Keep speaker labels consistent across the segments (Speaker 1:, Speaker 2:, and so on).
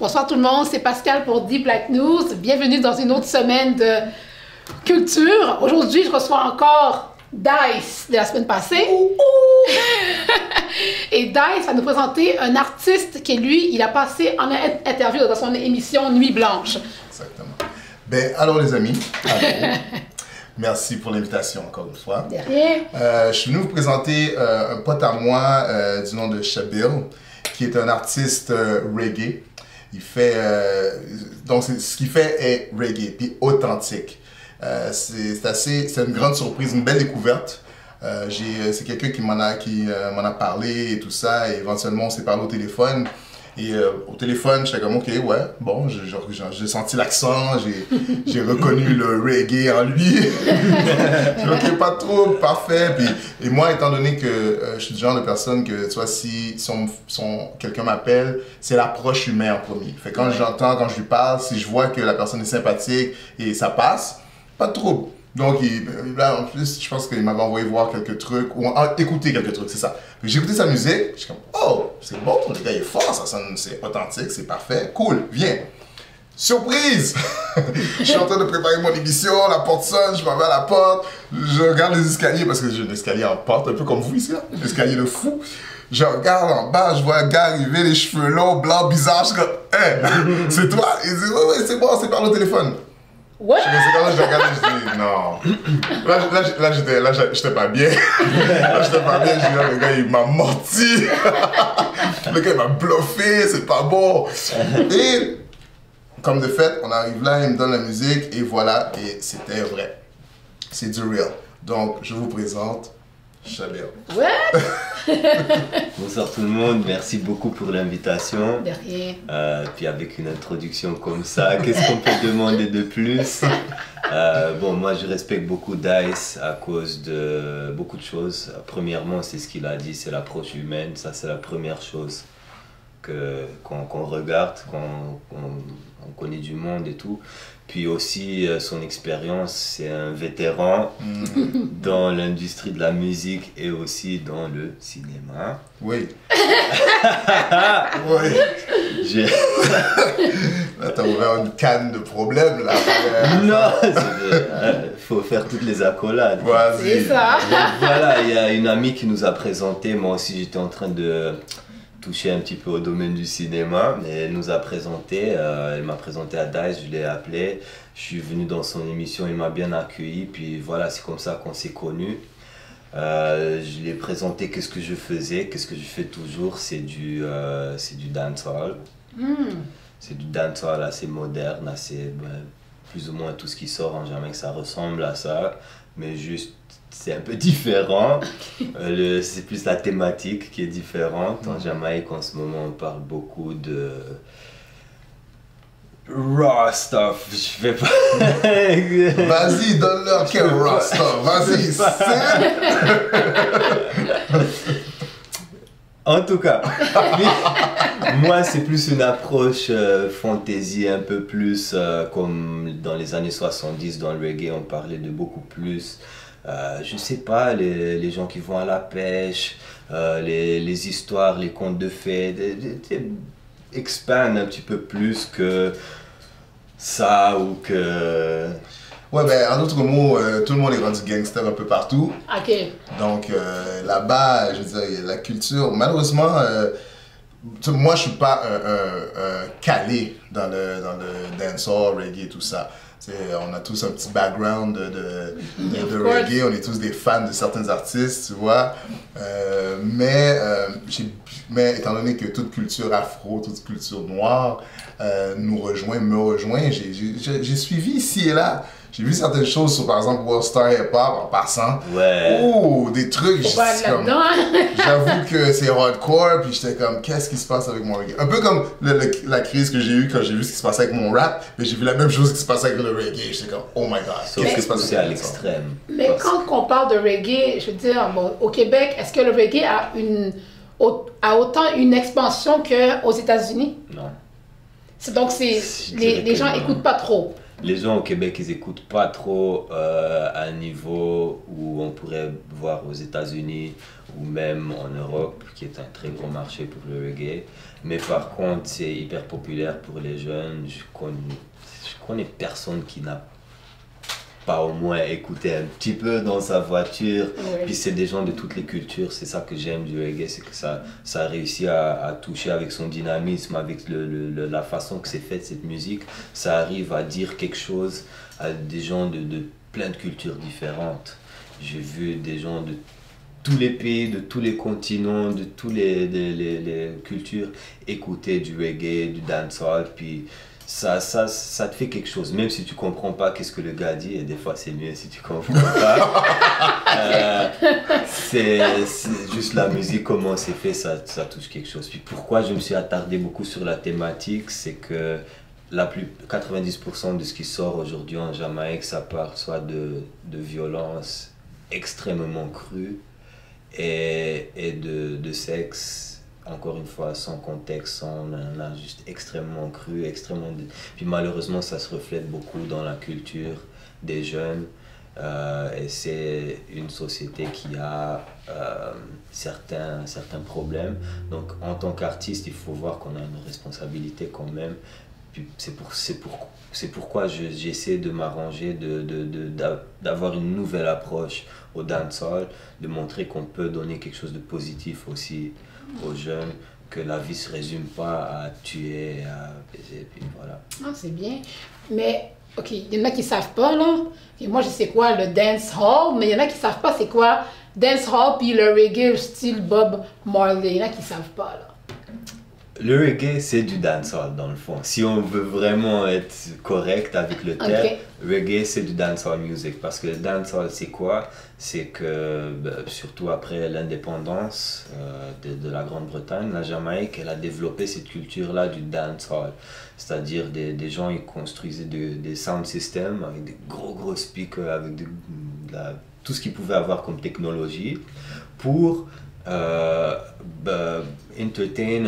Speaker 1: Bonsoir tout le monde, c'est Pascal pour Deep Black News. Bienvenue dans une autre semaine de culture. Aujourd'hui, je reçois encore Dice de la semaine passée. Et Dice va nous présenter un artiste qui, lui, il a passé en interview dans son émission Nuit Blanche.
Speaker 2: Exactement. Ben, alors les amis, merci pour l'invitation encore une fois.
Speaker 1: De rien.
Speaker 2: Je suis venu vous présenter un pote à moi du nom de Shabil, qui est un artiste reggae. Il fait, donc ce qu'il fait est reggae, puis authentique. C'est une grande surprise, une belle découverte. C'est quelqu'un qui m'en a parlé et tout ça, et éventuellement on s'est parlé au téléphone. Et au téléphone, j'étais comme, ok, ouais, bon, j'ai senti l'accent, j'ai reconnu le reggae en lui. J'ai dit, ok, pas trop, parfait. Puis, et moi, étant donné que je suis du genre de personne que, tu vois, si quelqu'un m'appelle, c'est l'approche humaine en premier. Fait que quand j'entends, quand je lui parle, si je vois que la personne est sympathique et ça passe, pas de trouble. Donc, là, en plus, je pense qu'il m'avait envoyé voir quelques trucs, ou écouter quelques trucs, c'est ça. J'ai écouté sa musique, je suis comme, oh, c'est bon, le gars est fort, ça sonne, c'est authentique, c'est parfait, cool, viens. Surprise! Je suis en train de préparer mon émission, la porte sonne, je m'en vais à la porte, je regarde les escaliers, parce que j'ai un escalier en porte, un peu comme vous ici, là, un escalier de fou. Je regarde en bas, je vois un gars arriver, les cheveux longs, blancs, bizarres, je suis comme, hey, c'est toi? Il dit, ouais, c'est bon, c'est par le téléphone.
Speaker 1: Ouais.
Speaker 2: C'est quand je regardais, je dis non. Là, j'étais pas bien. Là, j'étais pas bien. Je dis, là, le gars, il m'a menti. Le gars, il m'a bluffé, c'est pas bon. Et, comme de fait, on arrive là, il me donne la musique, et voilà, et c'était vrai. C'est du real. Donc, je vous présente Shabil.
Speaker 1: Ouais.
Speaker 3: Bonsoir tout le monde, merci beaucoup pour l'invitation.
Speaker 1: De rien.
Speaker 3: Puis avec une introduction comme ça, qu'est-ce qu'on peut demander de plus? Bon, moi je respecte beaucoup Dice à cause de beaucoup de choses. Premièrement, c'est ce qu'il a dit, c'est l'approche humaine, ça c'est la première chose qu'on regarde, on connaît du monde et tout. Puis aussi son expérience, c'est un vétéran dans l'industrie de la musique et aussi dans le cinéma.
Speaker 2: Oui. Oui. Là, t'as ouvert une canne de problèmes, là.
Speaker 3: Non, faut faire toutes les accolades.
Speaker 1: C'est ça.
Speaker 3: Voilà, il y a une amie qui nous a présenté, moi aussi j'étais en train de toucher un petit peu au domaine du cinéma, et elle nous a présenté, elle m'a présenté à Dice, je l'ai appelé, je suis venu dans son émission, il m'a bien accueilli, puis voilà, c'est comme ça qu'on s'est connus. Je lui ai présenté qu'est-ce que je faisais, qu'est-ce que je fais toujours, c'est du dancehall. C'est du dancehall assez moderne, assez, plus ou moins tout ce qui sort en Jamaïque, ça ressemble à ça, mais juste c'est un peu différent. C'est plus la thématique qui est différente. En Jamaïque, en ce moment, on parle beaucoup de raw stuff. Je vais pas.
Speaker 2: Vas-y, donne-leur quel raw stuff. Vas-y,
Speaker 3: En tout cas, moi c'est plus une approche fantasy, un peu plus comme dans les années 70 dans le reggae, on parlait de beaucoup plus. Je sais pas, les gens qui vont à la pêche, les histoires, les contes de fées, expand un petit peu plus que ça ou que...
Speaker 2: Ouais, ben en d'autres mots, tout le monde est rendu gangster un peu partout.
Speaker 1: Ok.
Speaker 2: Donc là-bas, je veux dire, la culture, malheureusement, moi je suis pas un calé dans le dancehall, reggae, tout ça. On a tous un petit background de reggae, on est tous des fans de certains artistes, tu vois. Mais étant donné que toute culture afro, toute culture noire me rejoint, j'ai suivi ici et là. J'ai vu certaines choses sur, par exemple, World Star Hip Hop en passant.
Speaker 3: Ouais.
Speaker 2: Oh, des trucs.
Speaker 1: J'avoue
Speaker 2: que c'est hardcore, puis j'étais comme, qu'est-ce qui se passe avec mon reggae? Un peu comme la crise que j'ai eue quand j'ai vu ce qui se passait avec mon rap, mais j'ai vu la même chose qui se passait avec le reggae. J'étais comme, oh my god,
Speaker 3: qu'est-ce qui se passe à l'extrême?
Speaker 1: Mais quand on parle de reggae, je veux dire, bon, au Québec, est-ce que le reggae a autant une expansion qu'aux États-Unis?
Speaker 3: Non.
Speaker 1: Donc, les gens n'écoutent pas trop.
Speaker 3: les gens au Québec, ils écoutent pas trop à un niveau où on pourrait voir aux États-Unis ou même en Europe, qui est un très gros marché pour le reggae. Mais par contre, c'est hyper populaire pour les jeunes. Je connais personne qui n'a pas au moins écouté un petit peu dans sa voiture.
Speaker 1: Ouais.
Speaker 3: Puis c'est des gens de toutes les cultures. C'est ça que j'aime du reggae, c'est que ça réussit à toucher avec son dynamisme, avec la façon que c'est fait cette musique. Ça arrive à dire quelque chose à des gens de plein de cultures différentes. J'ai vu des gens de tous les pays, de tous les continents, de toutes les cultures écouter du reggae, du dancehall. Puis ça te fait quelque chose, même si tu comprends pas qu'est-ce que le gars dit, et des fois c'est mieux si tu comprends pas. C'est juste la musique, comment c'est fait, ça touche quelque chose. Puis pourquoi je me suis attardé beaucoup sur la thématique, c'est que 90% de ce qui sort aujourd'hui en Jamaïque, ça part soit de violence extrêmement crue et de sexe, encore une fois, sans contexte, sans juste extrêmement cru, Puis malheureusement, ça se reflète beaucoup dans la culture des jeunes. Et c'est une société qui a certains problèmes. Donc, en tant qu'artiste, il faut voir qu'on a une responsabilité quand même. Puis c'est pourquoi j'essaie de m'arranger, d'avoir une nouvelle approche au dancehall, de montrer qu'on peut donner quelque chose de positif aussi aux jeunes, que la vie se résume pas à tuer, à baiser, puis voilà.
Speaker 1: Ah, c'est bien. Mais, OK, il y en a qui savent pas, là. Et moi, je sais quoi, le dancehall, mais il y en a qui savent pas c'est quoi dancehall puis le reggae style Bob Marley. Il y en a qui savent pas, là.
Speaker 3: Le reggae, c'est du dancehall dans le fond. Si on veut vraiment être correct avec le terme,
Speaker 1: Okay.
Speaker 3: reggae, c'est du dancehall music. Parce que le dancehall, c'est quoi? C'est que, surtout après l'indépendance de la Grande-Bretagne, la Jamaïque, elle a développé cette culture-là du dancehall. C'est-à-dire des gens, ils construisaient des sound systems avec des gros speakers, avec tout ce qu'ils pouvaient avoir comme technologie pour entertain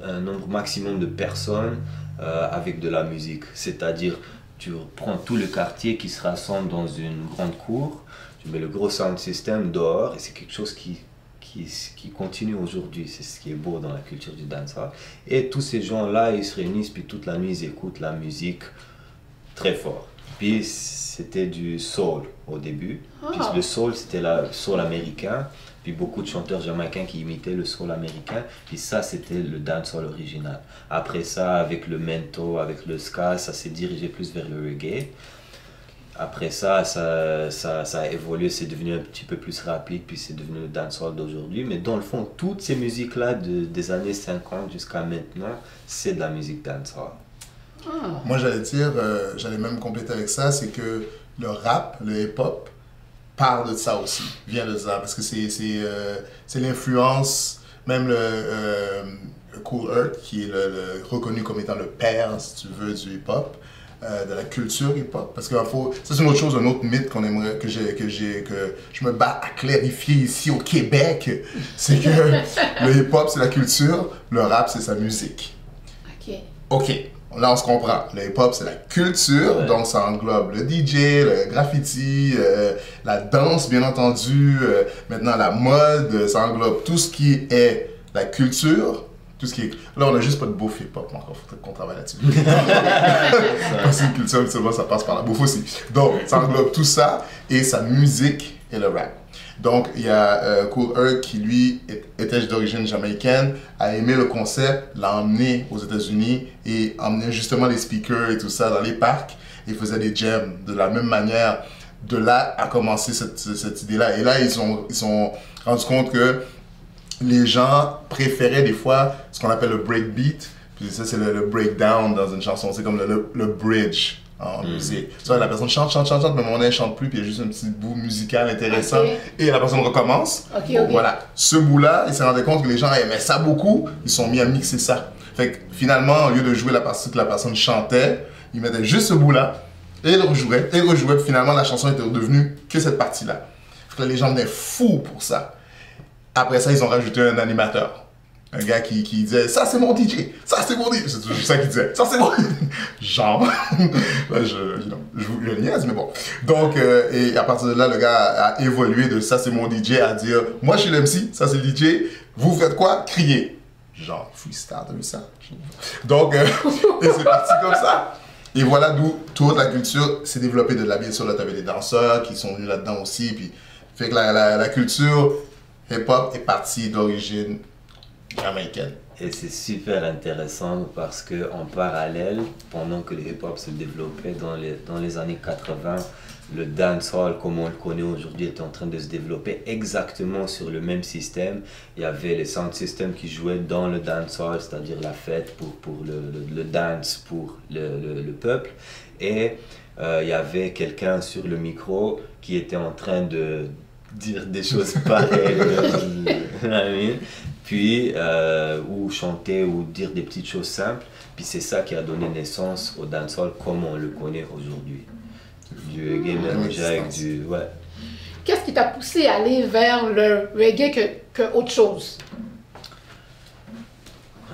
Speaker 3: un nombre maximum de personnes avec de la musique. C'est-à-dire, tu prends tout le quartier qui se rassemble dans une grande cour, tu mets le gros sound system dehors, et c'est quelque chose qui continue aujourd'hui. C'est ce qui est beau dans la culture du dancehall. Et tous ces gens-là, ils se réunissent, puis toute la nuit, ils écoutent la musique très fort. Puis c'était du soul au début. Puis le soul, c'était le soul américain. Puis beaucoup de chanteurs jamaïcains qui imitaient le soul américain. Puis ça, c'était le dancehall original. Après ça, avec le mento, avec le ska, ça s'est dirigé plus vers le reggae. Après ça a évolué, c'est devenu un petit peu plus rapide, puis c'est devenu le dancehall d'aujourd'hui. Mais dans le fond, toutes ces musiques-là des années 50 jusqu'à maintenant, c'est de la musique dancehall.
Speaker 2: Moi, j'allais dire, j'allais même compléter avec ça, c'est que le rap, le hip-hop, part de ça aussi, vient de ça, parce que c'est l'influence, même le Kool Herc, qui est reconnu comme étant le père, si tu veux, du hip-hop, de la culture hip-hop, parce que ça c'est une autre chose, un autre mythe qu'on aimerait, que je me bats à clarifier ici au Québec, c'est que le hip-hop c'est la culture, le rap c'est sa musique. Ok. Là, on se comprend. Le hip-hop, c'est la culture, ouais. Donc ça englobe le DJ, le graffiti, la danse, bien entendu, maintenant la mode, ça englobe tout ce qui est la culture, tout ce qui est... Là, on n'a juste pas de bouffe hip-hop, encore, il faut qu'on travaille là-dessus. C'est une culture, absolument, ça passe par la bouffe aussi. Donc, ça englobe tout ça, et sa musique et le rap. Donc, il y a Kool Herc qui, lui, était d'origine jamaïcaine, a aimé le concept, l'a emmené aux États-Unis et emmené justement les speakers et tout ça dans les parcs et faisait des jams. De la même manière, de là a commencé cette idée-là. Et là, ils ont rendu compte que les gens préféraient des fois ce qu'on appelle le breakbeat. Puis ça, c'est le breakdown dans une chanson. C'est comme le bridge. En musique. Tu vois, la personne chante, mais à un moment donné, elle chante plus, puis il y a juste un petit bout musical intéressant, et la personne recommence. Voilà. Ce bout-là, il s'est rendu compte que les gens aimaient ça beaucoup, ils sont mis à mixer ça. Fait que finalement, au lieu de jouer la partie que la personne chantait, ils mettaient juste ce bout-là, et ils rejouaient, puis finalement, la chanson était redevenue que cette partie-là. Fait que là, les gens venaient fous pour ça. Après ça, ils ont rajouté un animateur. un gars qui disait ça c'est mon DJ, ça c'est mon DJ, c'est toujours ça qu'il disait, ça c'est mon genre, là, je niaise, mais bon. Donc, et à partir de là, le gars a évolué de ça c'est mon DJ à dire moi je suis l'MC, ça c'est le DJ, vous faites quoi? Criez. Genre, freestyle, t'as vu ça? Donc, et c'est parti comme ça. Et voilà d'où toute la culture s'est développée de là. Bien sûr, là, t'avais des danseurs qui sont venus là-dedans aussi. Puis, fait que la culture hip-hop est partie d'origine jamaïcaine.
Speaker 3: Et c'est super intéressant parce que en parallèle, pendant que le hip-hop se développait dans les années 80, le dancehall, comme on le connaît aujourd'hui, était en train de se développer exactement sur le même système. Il y avait les sound systems qui jouaient dans le dancehall, c'est-à-dire la fête pour le dance pour le peuple. Et il y avait quelqu'un sur le micro qui était en train de dire des choses pareilles, puis ou chanter ou dire des petites choses simples. Puis c'est ça qui a donné naissance au dancehall comme on le connaît aujourd'hui. Du reggae mélangé avec du... Ouais.
Speaker 1: Qu'est-ce qui t'a poussé à aller vers le reggae que autre chose?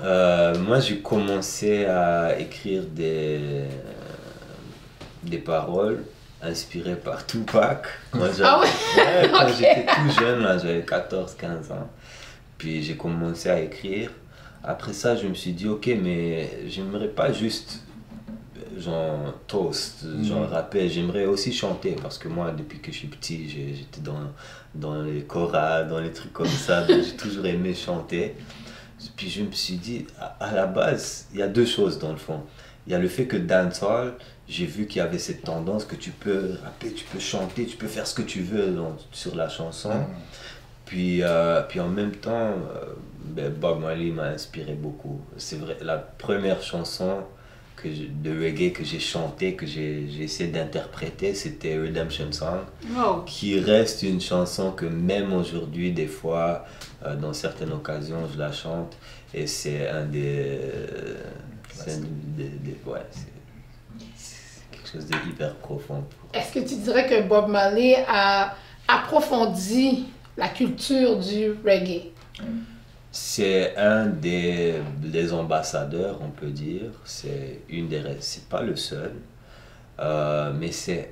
Speaker 3: Moi, j'ai commencé à écrire des paroles inspirées par Tupac.
Speaker 1: Ah ouais?
Speaker 3: Quand
Speaker 1: Okay.
Speaker 3: j'étais tout jeune, là, j'avais 14-15 ans. Puis j'ai commencé à écrire. Après ça, je me suis dit, ok, mais j'aimerais pas juste genre toast, genre rapper, j'aimerais aussi chanter parce que moi depuis que je suis petit j'étais dans les chorales, dans les trucs comme ça, donc j'ai toujours aimé chanter. Puis je me suis dit à la base il y a deux choses dans le fond, il y a le fait que dancehall, j'ai vu qu'il y avait cette tendance que tu peux rapper, tu peux chanter, tu peux faire ce que tu veux sur la chanson. Puis en même temps Bob Marley m'a inspiré beaucoup. C'est vrai, la première chanson de reggae que j'ai chanté, que j'ai essayé d'interpréter, c'était Redemption Song, qui reste une chanson que même aujourd'hui, des fois, dans certaines occasions, je la chante, et c'est c'est quelque chose de hyper profond.
Speaker 1: Est-ce que tu dirais que Bob Marley a approfondi la culture du reggae?
Speaker 3: C'est un des ambassadeurs, on peut dire. C'est pas le seul, mais c'est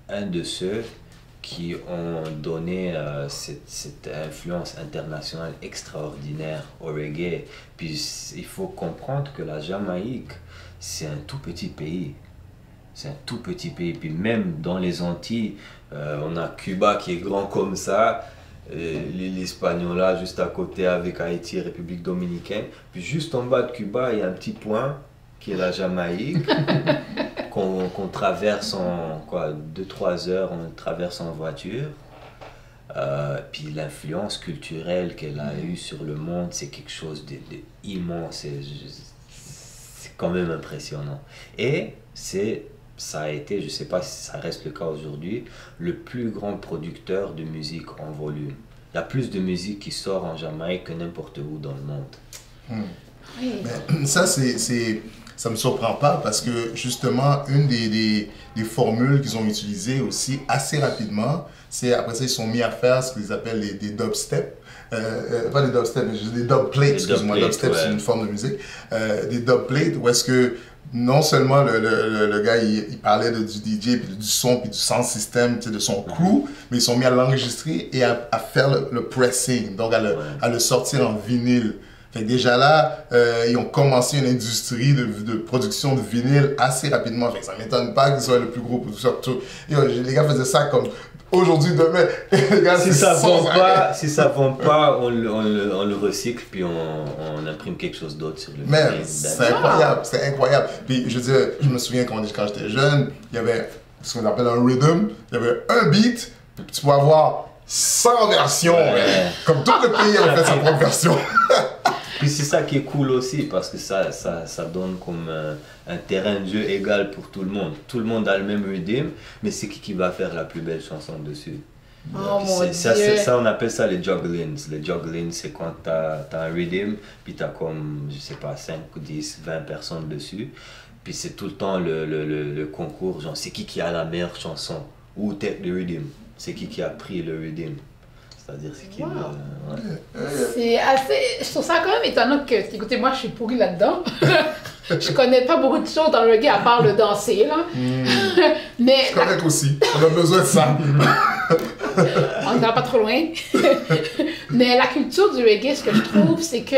Speaker 3: un de ceux qui ont donné cette influence internationale extraordinaire au reggae. Puis il faut comprendre que la Jamaïque, c'est un tout petit pays. C'est un tout petit pays. Puis même dans les Antilles, on a Cuba qui est grand comme ça. L'île Hispaniola juste à côté avec Haïti et République Dominicaine. Puis juste en bas de Cuba, il y a un petit point qui est la Jamaïque qu'on traverse en 2-3 heures, on traverse en voiture. Puis l'influence culturelle qu'elle a eue sur le monde, c'est quelque chose d'immense. C'est quand même impressionnant. Et ça a été, je ne sais pas si ça reste le cas aujourd'hui, le plus grand producteur de musique en volume. Il y a plus de musique qui sort en Jamaïque que n'importe où dans le monde.
Speaker 2: Mais ça, ça me surprend pas parce que justement, une des formules qu'ils ont utilisées aussi assez rapidement, c'est après ça, ils sont mis à faire ce qu'ils appellent des dubstep. Pas des dubstep, mais juste des dubplates, excuse-moi. Dubstep, c'est une forme de musique. Des dubplates où est-ce que non seulement le gars il parlait du DJ, puis du son, puis du sound system, de son crew, mais ils sont mis à l'enregistrer et à faire le pressing, donc à le sortir en vinyle. Fait que déjà là, ils ont commencé une industrie de production de vinyle assez rapidement. Fait que ça ne m'étonne pas qu'ils soient le plus gros producteur. Les gars faisaient ça comme aujourd'hui, demain. Les gars,
Speaker 3: si ça vend pas, on le recycle puis on imprime quelque chose d'autre sur le
Speaker 2: vinyle. C'est incroyable, c'est incroyable. Puis je veux dire, je me souviens quand j'étais jeune, il y avait ce qu'on appelle un rhythm, il y avait un beat, puis tu pouvais avoir 100 versions. Comme tout le pays a fait sa propre version.
Speaker 3: Puis c'est ça qui est cool aussi, parce que ça donne comme un terrain de jeu égal pour tout le monde. Tout le monde a le même rhythm, mais c'est qui va faire la plus belle chanson dessus.
Speaker 1: Oh
Speaker 3: ça, on appelle ça les jugglings. Les jugglings, c'est quand t'as un rhythm, puis t'as comme, je sais pas, 5, 10, 20 personnes dessus. Puis c'est tout le temps le concours, genre c'est qui a la meilleure chanson, ou take the rhythm, c'est qui a pris le rhythm. C'est-à-dire ce qu'il
Speaker 1: Wow.
Speaker 3: ouais.
Speaker 1: C'est assez. Je trouve ça quand même étonnant que. Écoutez, moi, je suis pourrie là-dedans. Je connais pas beaucoup de choses dans le reggae à part le danser, là. Mais
Speaker 2: C'est correct aussi. On a besoin de ça.
Speaker 1: on n'ira pas trop loin. Mais la culture du reggae, ce que je trouve, c'est que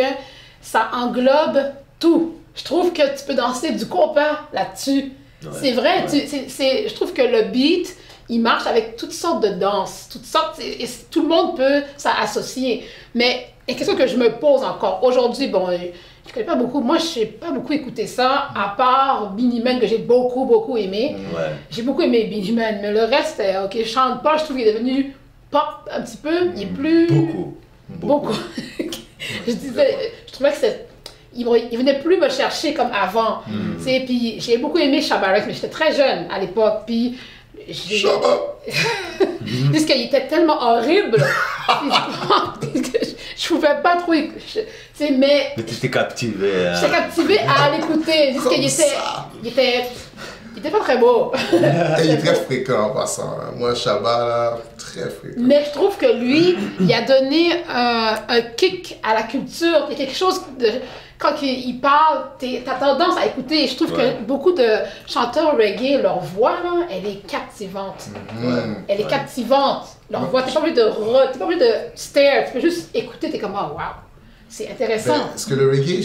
Speaker 1: ça englobe tout. Je trouve que tu peux danser du compas là-dessus.
Speaker 3: Ouais.
Speaker 1: C'est vrai,
Speaker 3: Ouais.
Speaker 1: je trouve que le beat, il marche avec toutes sortes de danses, toutes sortes, et tout le monde peut s'associer. Mais une question que je me pose encore aujourd'hui, bon, je connais pas beaucoup, moi je n'ai pas beaucoup écouté ça, à part Beenie Man que j'ai beaucoup aimé.
Speaker 3: Ouais.
Speaker 1: J'ai beaucoup aimé Beenie Man, mais le reste, ok, je chante pas, je trouve qu'il est devenu pop un petit peu, il est plus... Beaucoup. Je disais, je trouvais que il venait plus me chercher comme avant. Tu sais, puis j'ai beaucoup aimé Shabba Ranks, mais j'étais très jeune à l'époque, puis
Speaker 2: Shabba!
Speaker 1: parce qu'il était tellement horrible. Je pouvais pas trop écouter. Tu sais, mais
Speaker 3: Mais tu étais captivé.
Speaker 1: j'étais captivée à l'écouter. Parce qu'il il était pas très beau.
Speaker 2: Il est très fréquent en passant. Hein. Moi, Shabba, là, très fréquent.
Speaker 1: Mais je trouve que lui, il a donné un kick à la culture. Il y a quelque chose de... Quand il parle, t'as tendance à écouter. Je trouve
Speaker 3: Ouais.
Speaker 1: que beaucoup de chanteurs reggae, leur voix, là, elle est captivante. Elle est
Speaker 3: Ouais.
Speaker 1: captivante. Leur voix, t'es pas obligé t'es pas obligé de stare. Tu peux juste écouter, t'es comme, oh, wow. C'est intéressant.
Speaker 2: Ben, ce que le reggae,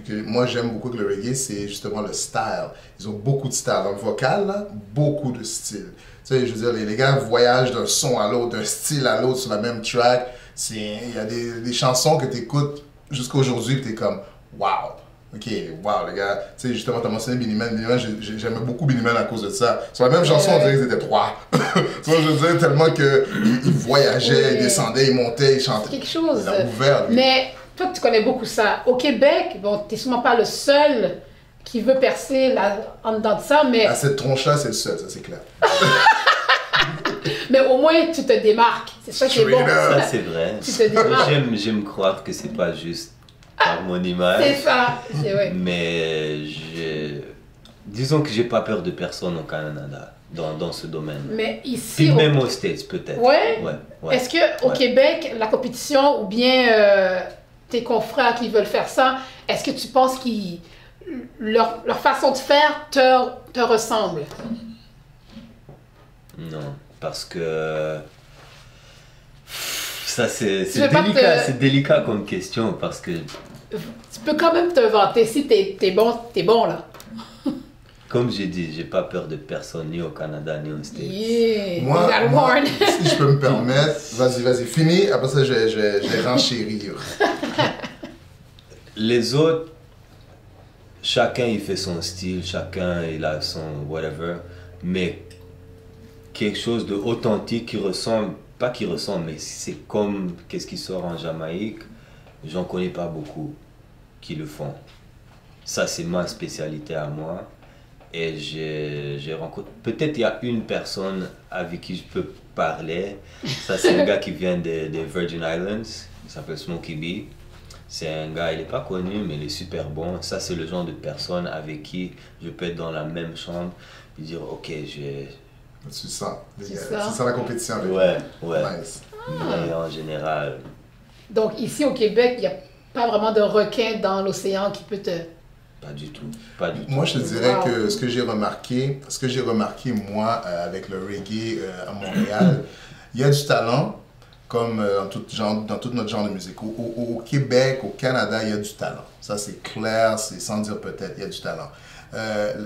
Speaker 2: que moi j'aime beaucoup que le reggae, c'est justement le style. Ils ont beaucoup de style. Dans le vocal, là, beaucoup de style. Tu sais, je veux dire, les gars voyagent d'un son à l'autre, d'un style à l'autre sur la même track. Il y a des chansons que tu écoutes jusqu'à aujourd'hui et tu es comme, wow. Ok, wow, les gars. Tu sais, justement, tu as mentionné Beenie Man. Beenie Man, j'aimais beaucoup Beenie Man à cause de ça. Sur la même chanson, on dirait qu'ils étaient trois. Tu vois, je veux dire, tellement qu'ils voyageaient, ils descendaient, ils montaient, ils chantaient.
Speaker 1: C'est quelque chose.
Speaker 2: Il a ouvert, lui.
Speaker 1: Mais toi, tu connais beaucoup ça. Au Québec, bon, t'es sûrement pas le seul qui veut percer en dedans de ça, mais,
Speaker 2: À cette tronche-là, c'est le seul, ça c'est clair.
Speaker 1: mais au moins tu te démarques. C'est ça qui est bon.
Speaker 2: Straight up.
Speaker 3: Ça, c'est vrai.
Speaker 1: Tu te démarques.
Speaker 3: J'aime croire que c'est pas juste par mon
Speaker 1: C'est
Speaker 3: image.
Speaker 1: ça. C'est vrai.
Speaker 3: Mais disons que j'ai pas peur de personne au Canada dans ce domaine.
Speaker 1: Mais
Speaker 3: Puis
Speaker 1: ici,
Speaker 3: même aux States peut-être.
Speaker 1: Ouais?
Speaker 3: Ouais.
Speaker 1: est-ce qu'au
Speaker 3: Ouais.
Speaker 1: Québec, la compétition ou bien tes confrères qui veulent faire ça, est-ce que tu penses qu'ils leur façon de faire te ressemble?
Speaker 3: Non, parce que ça c'est
Speaker 1: veux pas
Speaker 3: délicat,
Speaker 1: te-
Speaker 3: c'est délicat comme question parce que
Speaker 1: Tu peux quand même te vanter si t'es bon là.
Speaker 3: comme j'ai dit, j'ai pas peur de personne ni au Canada ni aux States.
Speaker 1: Yeah.
Speaker 2: Moi,
Speaker 1: You got
Speaker 2: moi,
Speaker 1: warned.
Speaker 2: si je peux me permettre, vas-y, finis, après ça je vais renchérir.
Speaker 3: Les autres, chacun il fait son style, chacun il a son whatever, mais quelque chose de authentique qui ressemble, pas qui ressemble, mais c'est comme qu'est-ce qui sort en Jamaïque, j'en connais pas beaucoup qui le font. Ça c'est ma spécialité à moi et j'ai rencontré, peut-être il y a une personne avec qui je peux parler, ça c'est un gars qui vient des Virgin Islands, il s'appelle Smokey B. C'est un gars, il n'est pas connu, mais il est super bon. Ça, c'est le genre de personne avec qui je peux être dans la même chambre et dire, ok,
Speaker 2: Tu sens,
Speaker 1: Tu
Speaker 2: tu
Speaker 1: sens.
Speaker 2: sens la compétition avec
Speaker 3: ouais.
Speaker 2: Nice.
Speaker 3: Mais en général,
Speaker 1: Donc ici au Québec, il n'y a pas vraiment de requin dans l'océan qui peut te...
Speaker 3: pas du tout. Pas du tout.
Speaker 2: Moi, je te dirais
Speaker 1: Wow.
Speaker 2: que ce que j'ai remarqué moi avec le reggae à Montréal, il y a du talent, comme dans tout notre genre de musique. Au Québec, au Canada, il y a du talent. Ça, c'est clair, c'est sans dire peut-être, il y a du talent.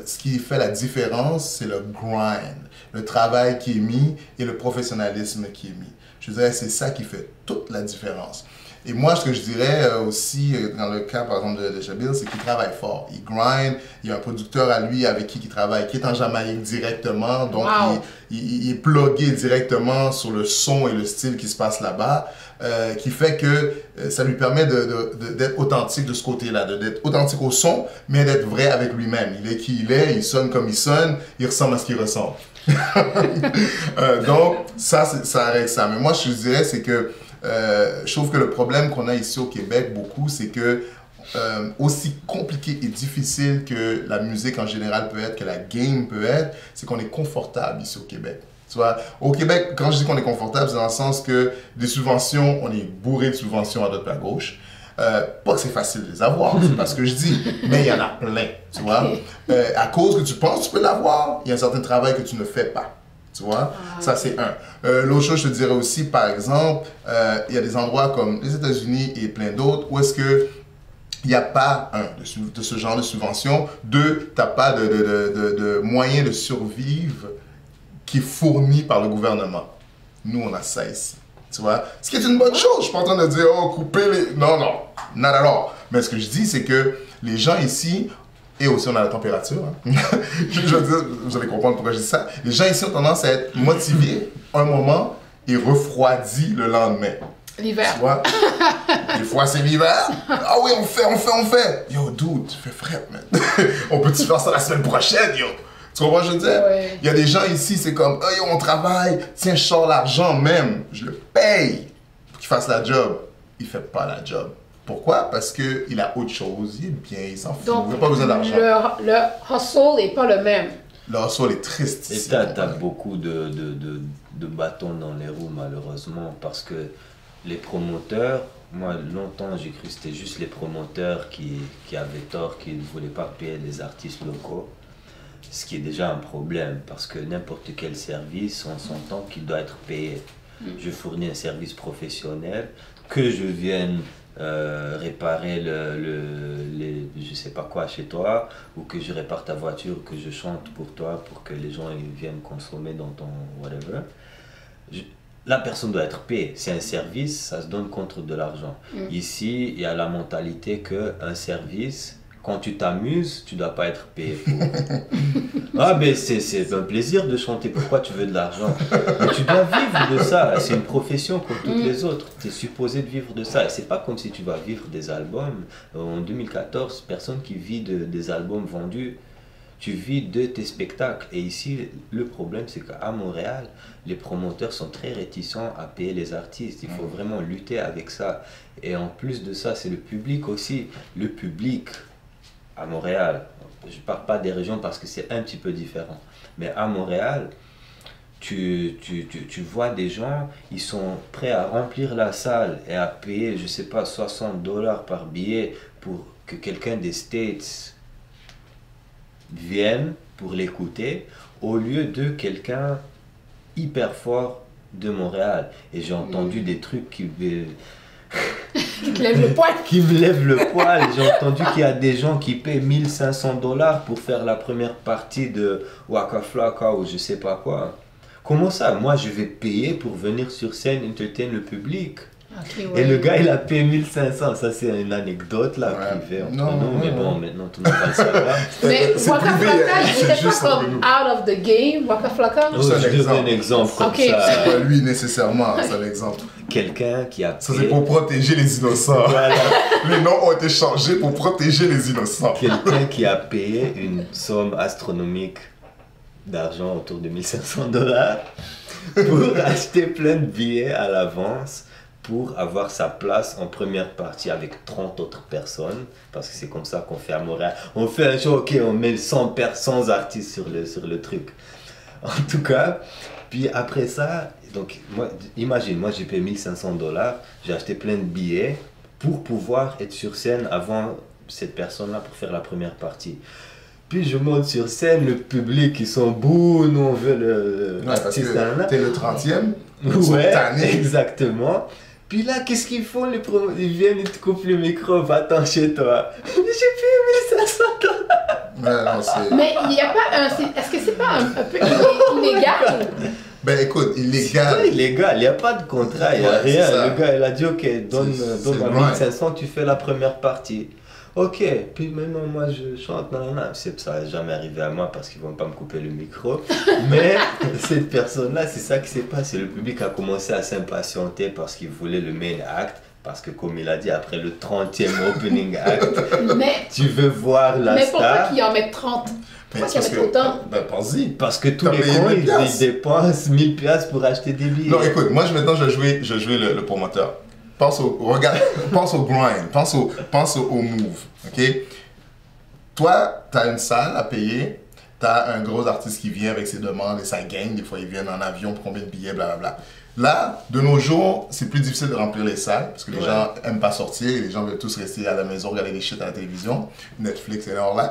Speaker 2: Ce qui fait la différence, c'est le grind, le travail qui est mis et le professionnalisme qui est mis. Je dirais que c'est ça qui fait toute la différence. Et moi, ce que je dirais aussi, dans le cas, par exemple, de Shabil, c'est qu'il travaille fort. Il grind, il y a un producteur à lui avec qui il travaille, qui est en Jamaïque directement, donc
Speaker 1: Wow.
Speaker 2: il est plugué directement sur le son et le style qui se passe là-bas, qui fait que ça lui permet d'être authentique de ce côté-là, d'être authentique au son, mais d'être vrai avec lui-même. Il est qui il sonne comme il sonne, il ressemble à ce qu'il ressemble. Donc, ça règle ça. Mais moi, je dirais, c'est que je trouve que le problème qu'on a ici au Québec, beaucoup, c'est que aussi compliqué et difficile que la musique en général peut être, que la game peut être, c'est qu'on est confortable ici au Québec. Tu vois, au Québec, quand je dis qu'on est confortable, c'est dans le sens que des subventions, on est bourré de subventions à droite et à gauche. Pas que c'est facile de les avoir, c'est pas ce que je dis, mais il y en a plein, tu vois. À cause que tu penses que tu peux l'avoir, il y a un certain travail que tu ne fais pas, tu vois. Ça, c'est un. L'autre chose, je te dirais aussi, par exemple, il y a des endroits comme les États-Unis et plein d'autres où est-ce que il n'y a pas, de ce genre de subvention, deux, tu n'as pas de moyen de survivre qui est fourni par le gouvernement. Nous, on a ça ici. Tu vois? Ce qui est une bonne chose. Je ne suis pas en train de dire, oh, couper les... Non, non. Not at all. Mais ce que je dis, c'est que les gens ici, et aussi on a la température, hein. Je veux dire, vous allez comprendre pourquoi je dis ça. Les gens ici ont tendance à être motivés un moment et refroidis le lendemain.
Speaker 1: L'hiver.
Speaker 2: Tu vois? Des fois, c'est l'hiver. Ah oui, on fait. Yo, dude, tu fais frais, man. On peut-tu faire ça la semaine prochaine, yo? Tu comprends ce que je veux dire?
Speaker 1: Ouais.
Speaker 2: Il y a des gens ici, c'est comme, oh, yo, on travaille, tiens, je sors l'argent même, je le paye pour qu'il fasse la job. Il fait pas la job. Pourquoi? Parce qu'il a autre chose, il est bien, il s'en fout,
Speaker 1: Donc,
Speaker 2: il n'a pas besoin d'argent.
Speaker 1: le hustle n'est pas le même.
Speaker 2: Le hustle est triste
Speaker 3: Et
Speaker 2: ici.
Speaker 3: t'as beaucoup de bâtons dans les roues, malheureusement, parce que les promoteurs, moi, longtemps, j'ai cru que c'était juste les promoteurs qui avaient tort, qui ne voulaient pas payer les artistes locaux. Ce qui est déjà un problème, parce que n'importe quel service, on s'entend qu'il doit être payé. Je fournis un service professionnel, que je vienne réparer je sais pas quoi chez toi, ou que je répare ta voiture, que je chante pour toi, pour que les gens ils viennent consommer dans ton whatever. La personne doit être payée. C'est un service, ça se donne contre de l'argent. Ici, il y a la mentalité qu'un service, quand tu t'amuses, tu ne dois pas être payé pour. Ah, mais c'est un plaisir de chanter. Pourquoi tu veux de l'argent? Mais tu dois vivre de ça. C'est une profession comme toutes les autres. Tu es supposé de vivre de ça. Et c'est pas comme si tu vas vivre des albums. En 2014, personne qui vit des albums vendus. Tu vis de tes spectacles. Et ici, le problème, c'est qu'à Montréal, les promoteurs sont très réticents à payer les artistes. Il faut vraiment lutter avec ça. Et en plus de ça, c'est le public aussi. Le public à Montréal, je ne parle pas des régions parce que c'est un petit peu différent. Mais à Montréal, tu vois des gens, ils sont prêts à remplir la salle et à payer, je ne sais pas, $60 par billet pour que quelqu'un des States viennent pour l'écouter au lieu de quelqu'un hyper fort de Montréal. Et j'ai entendu des trucs qui
Speaker 1: Qui te lève le poil.
Speaker 3: qui me lèvent le poil. J'ai entendu qu'il y a des gens qui paient $1 500 pour faire la première partie de Waka Flocka ou je sais pas quoi. Comment ça? Moi je vais payer pour venir sur scène entertain le public.
Speaker 1: Okay,
Speaker 3: Et le gars, il a payé 1500. Ça, c'est une anecdote là, privée entre nous. Mais bon, maintenant, tout le monde va le savoir.
Speaker 1: Mais
Speaker 2: C'est
Speaker 1: Waka
Speaker 2: privé,
Speaker 1: Flocka, il
Speaker 2: c'est
Speaker 1: n'était pas
Speaker 2: juste entre
Speaker 1: comme
Speaker 2: nous.
Speaker 1: out of the game, Waka Flocka.
Speaker 3: Oh,
Speaker 2: C'est un
Speaker 3: je donne
Speaker 2: exemple.
Speaker 3: un exemple comme
Speaker 1: Ok.
Speaker 2: C'est
Speaker 3: ça.
Speaker 2: pas lui nécessairement, c'est un exemple.
Speaker 3: Quelqu'un qui a
Speaker 2: Ça, c'est
Speaker 3: payé...
Speaker 2: pour protéger les innocents.
Speaker 3: Voilà.
Speaker 2: Les noms ont été changés pour protéger les innocents.
Speaker 3: Quelqu'un qui a payé une somme astronomique d'argent autour de $1500 pour acheter plein de billets à l'avance pour avoir sa place en première partie avec 30 autres personnes, parce que c'est comme ça qu'on fait à Montréal. On fait un show, ok, on met 100 artistes sur le truc. En tout cas, puis après ça, donc moi, imagine, moi j'ai payé $1500, j'ai acheté plein de billets pour pouvoir être sur scène avant cette personne-là pour faire la première partie. Puis je monte sur scène, le public, ils sont bouh, nous on veut
Speaker 2: Ouais, parce
Speaker 3: l'artiste
Speaker 2: que
Speaker 3: là.
Speaker 2: t'es le 30e. Ils sont
Speaker 3: Ouais,
Speaker 2: tannés.
Speaker 3: exactement. Puis là, qu'est-ce qu'ils font les promos? Ils viennent, ils te coupent le micro, va-t'en chez toi. J'ai payé $1500.
Speaker 2: Ouais, non, c'est...
Speaker 1: Mais il n'y a pas un. Est-ce que c'est pas un peu illégal?
Speaker 2: Ben écoute,
Speaker 3: C'est
Speaker 2: illégal.
Speaker 3: pas illégal, il n'y a pas de contrat, il n'y a
Speaker 2: Ouais,
Speaker 3: rien.
Speaker 2: c'est ça.
Speaker 3: Le gars, il a dit, ok, donne-moi
Speaker 2: le grind.
Speaker 3: 1500, tu fais la première partie. Ok, puis maintenant moi je chante, nanana. Ça va jamais arrivé à moi parce qu'ils vont pas me couper le micro. Mais cette personne-là, c'est ça qui s'est passé. Le public a commencé à s'impatienter parce qu'il voulait le main act. Parce que comme il a dit, après le 30e opening act,
Speaker 1: Mais,
Speaker 3: tu veux voir la
Speaker 1: mais pourquoi
Speaker 3: star.
Speaker 1: qu'ils en mettent 30?
Speaker 2: Mais
Speaker 1: Pourquoi
Speaker 2: c'est
Speaker 1: qu'ils en
Speaker 2: parce
Speaker 1: mettent
Speaker 2: que...
Speaker 1: autant?
Speaker 2: Ben pense-y.
Speaker 3: Parce que tous
Speaker 2: T'as
Speaker 3: les
Speaker 2: payé
Speaker 3: cons,
Speaker 2: 1000
Speaker 3: ils dépensent 1000 piastres pour acheter des billets.
Speaker 2: Non, écoute, moi maintenant je vais jouer le promoteur. Regarde, pense au grind, pense au move, ok? Toi, tu as une salle à payer, T'as un gros artiste qui vient avec ses demandes et sa gang. Des fois, ils viennent en avion pour combien de billets, blablabla. Là, de nos jours, c'est plus difficile de remplir les salles parce que les gens aiment pas sortir et les gens veulent tous rester à la maison, regarder des shit à la télévision. Netflix est là.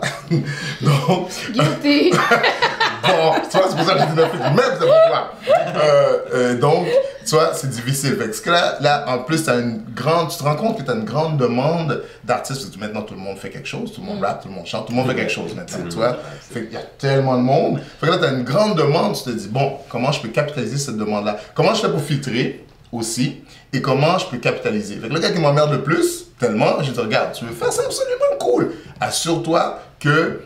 Speaker 2: Donc,
Speaker 1: Guilty.
Speaker 2: bon, tu vois, c'est pour ça que j'ai dit Netflix, même c'est pourquoi. Donc, tu vois, c'est difficile. Parce que là, en plus, tu te rends compte que tu as une grande demande d'artistes. Parce que maintenant, tout le monde fait quelque chose. Tout le monde rappe, tout le monde chante, tout le monde fait quelque chose maintenant, tu vois. Fait qu'il y a tellement de monde. Fait que là, tu as une grande demande. Tu te dis, bon, comment je peux capitaliser cette demande-là? Comment je fais pour filtrer aussi? Et comment je peux capitaliser? Fait que le gars qui m'emmerde le plus, tellement, je te regarde, tu veux faire ça absolument cool. Assure-toi que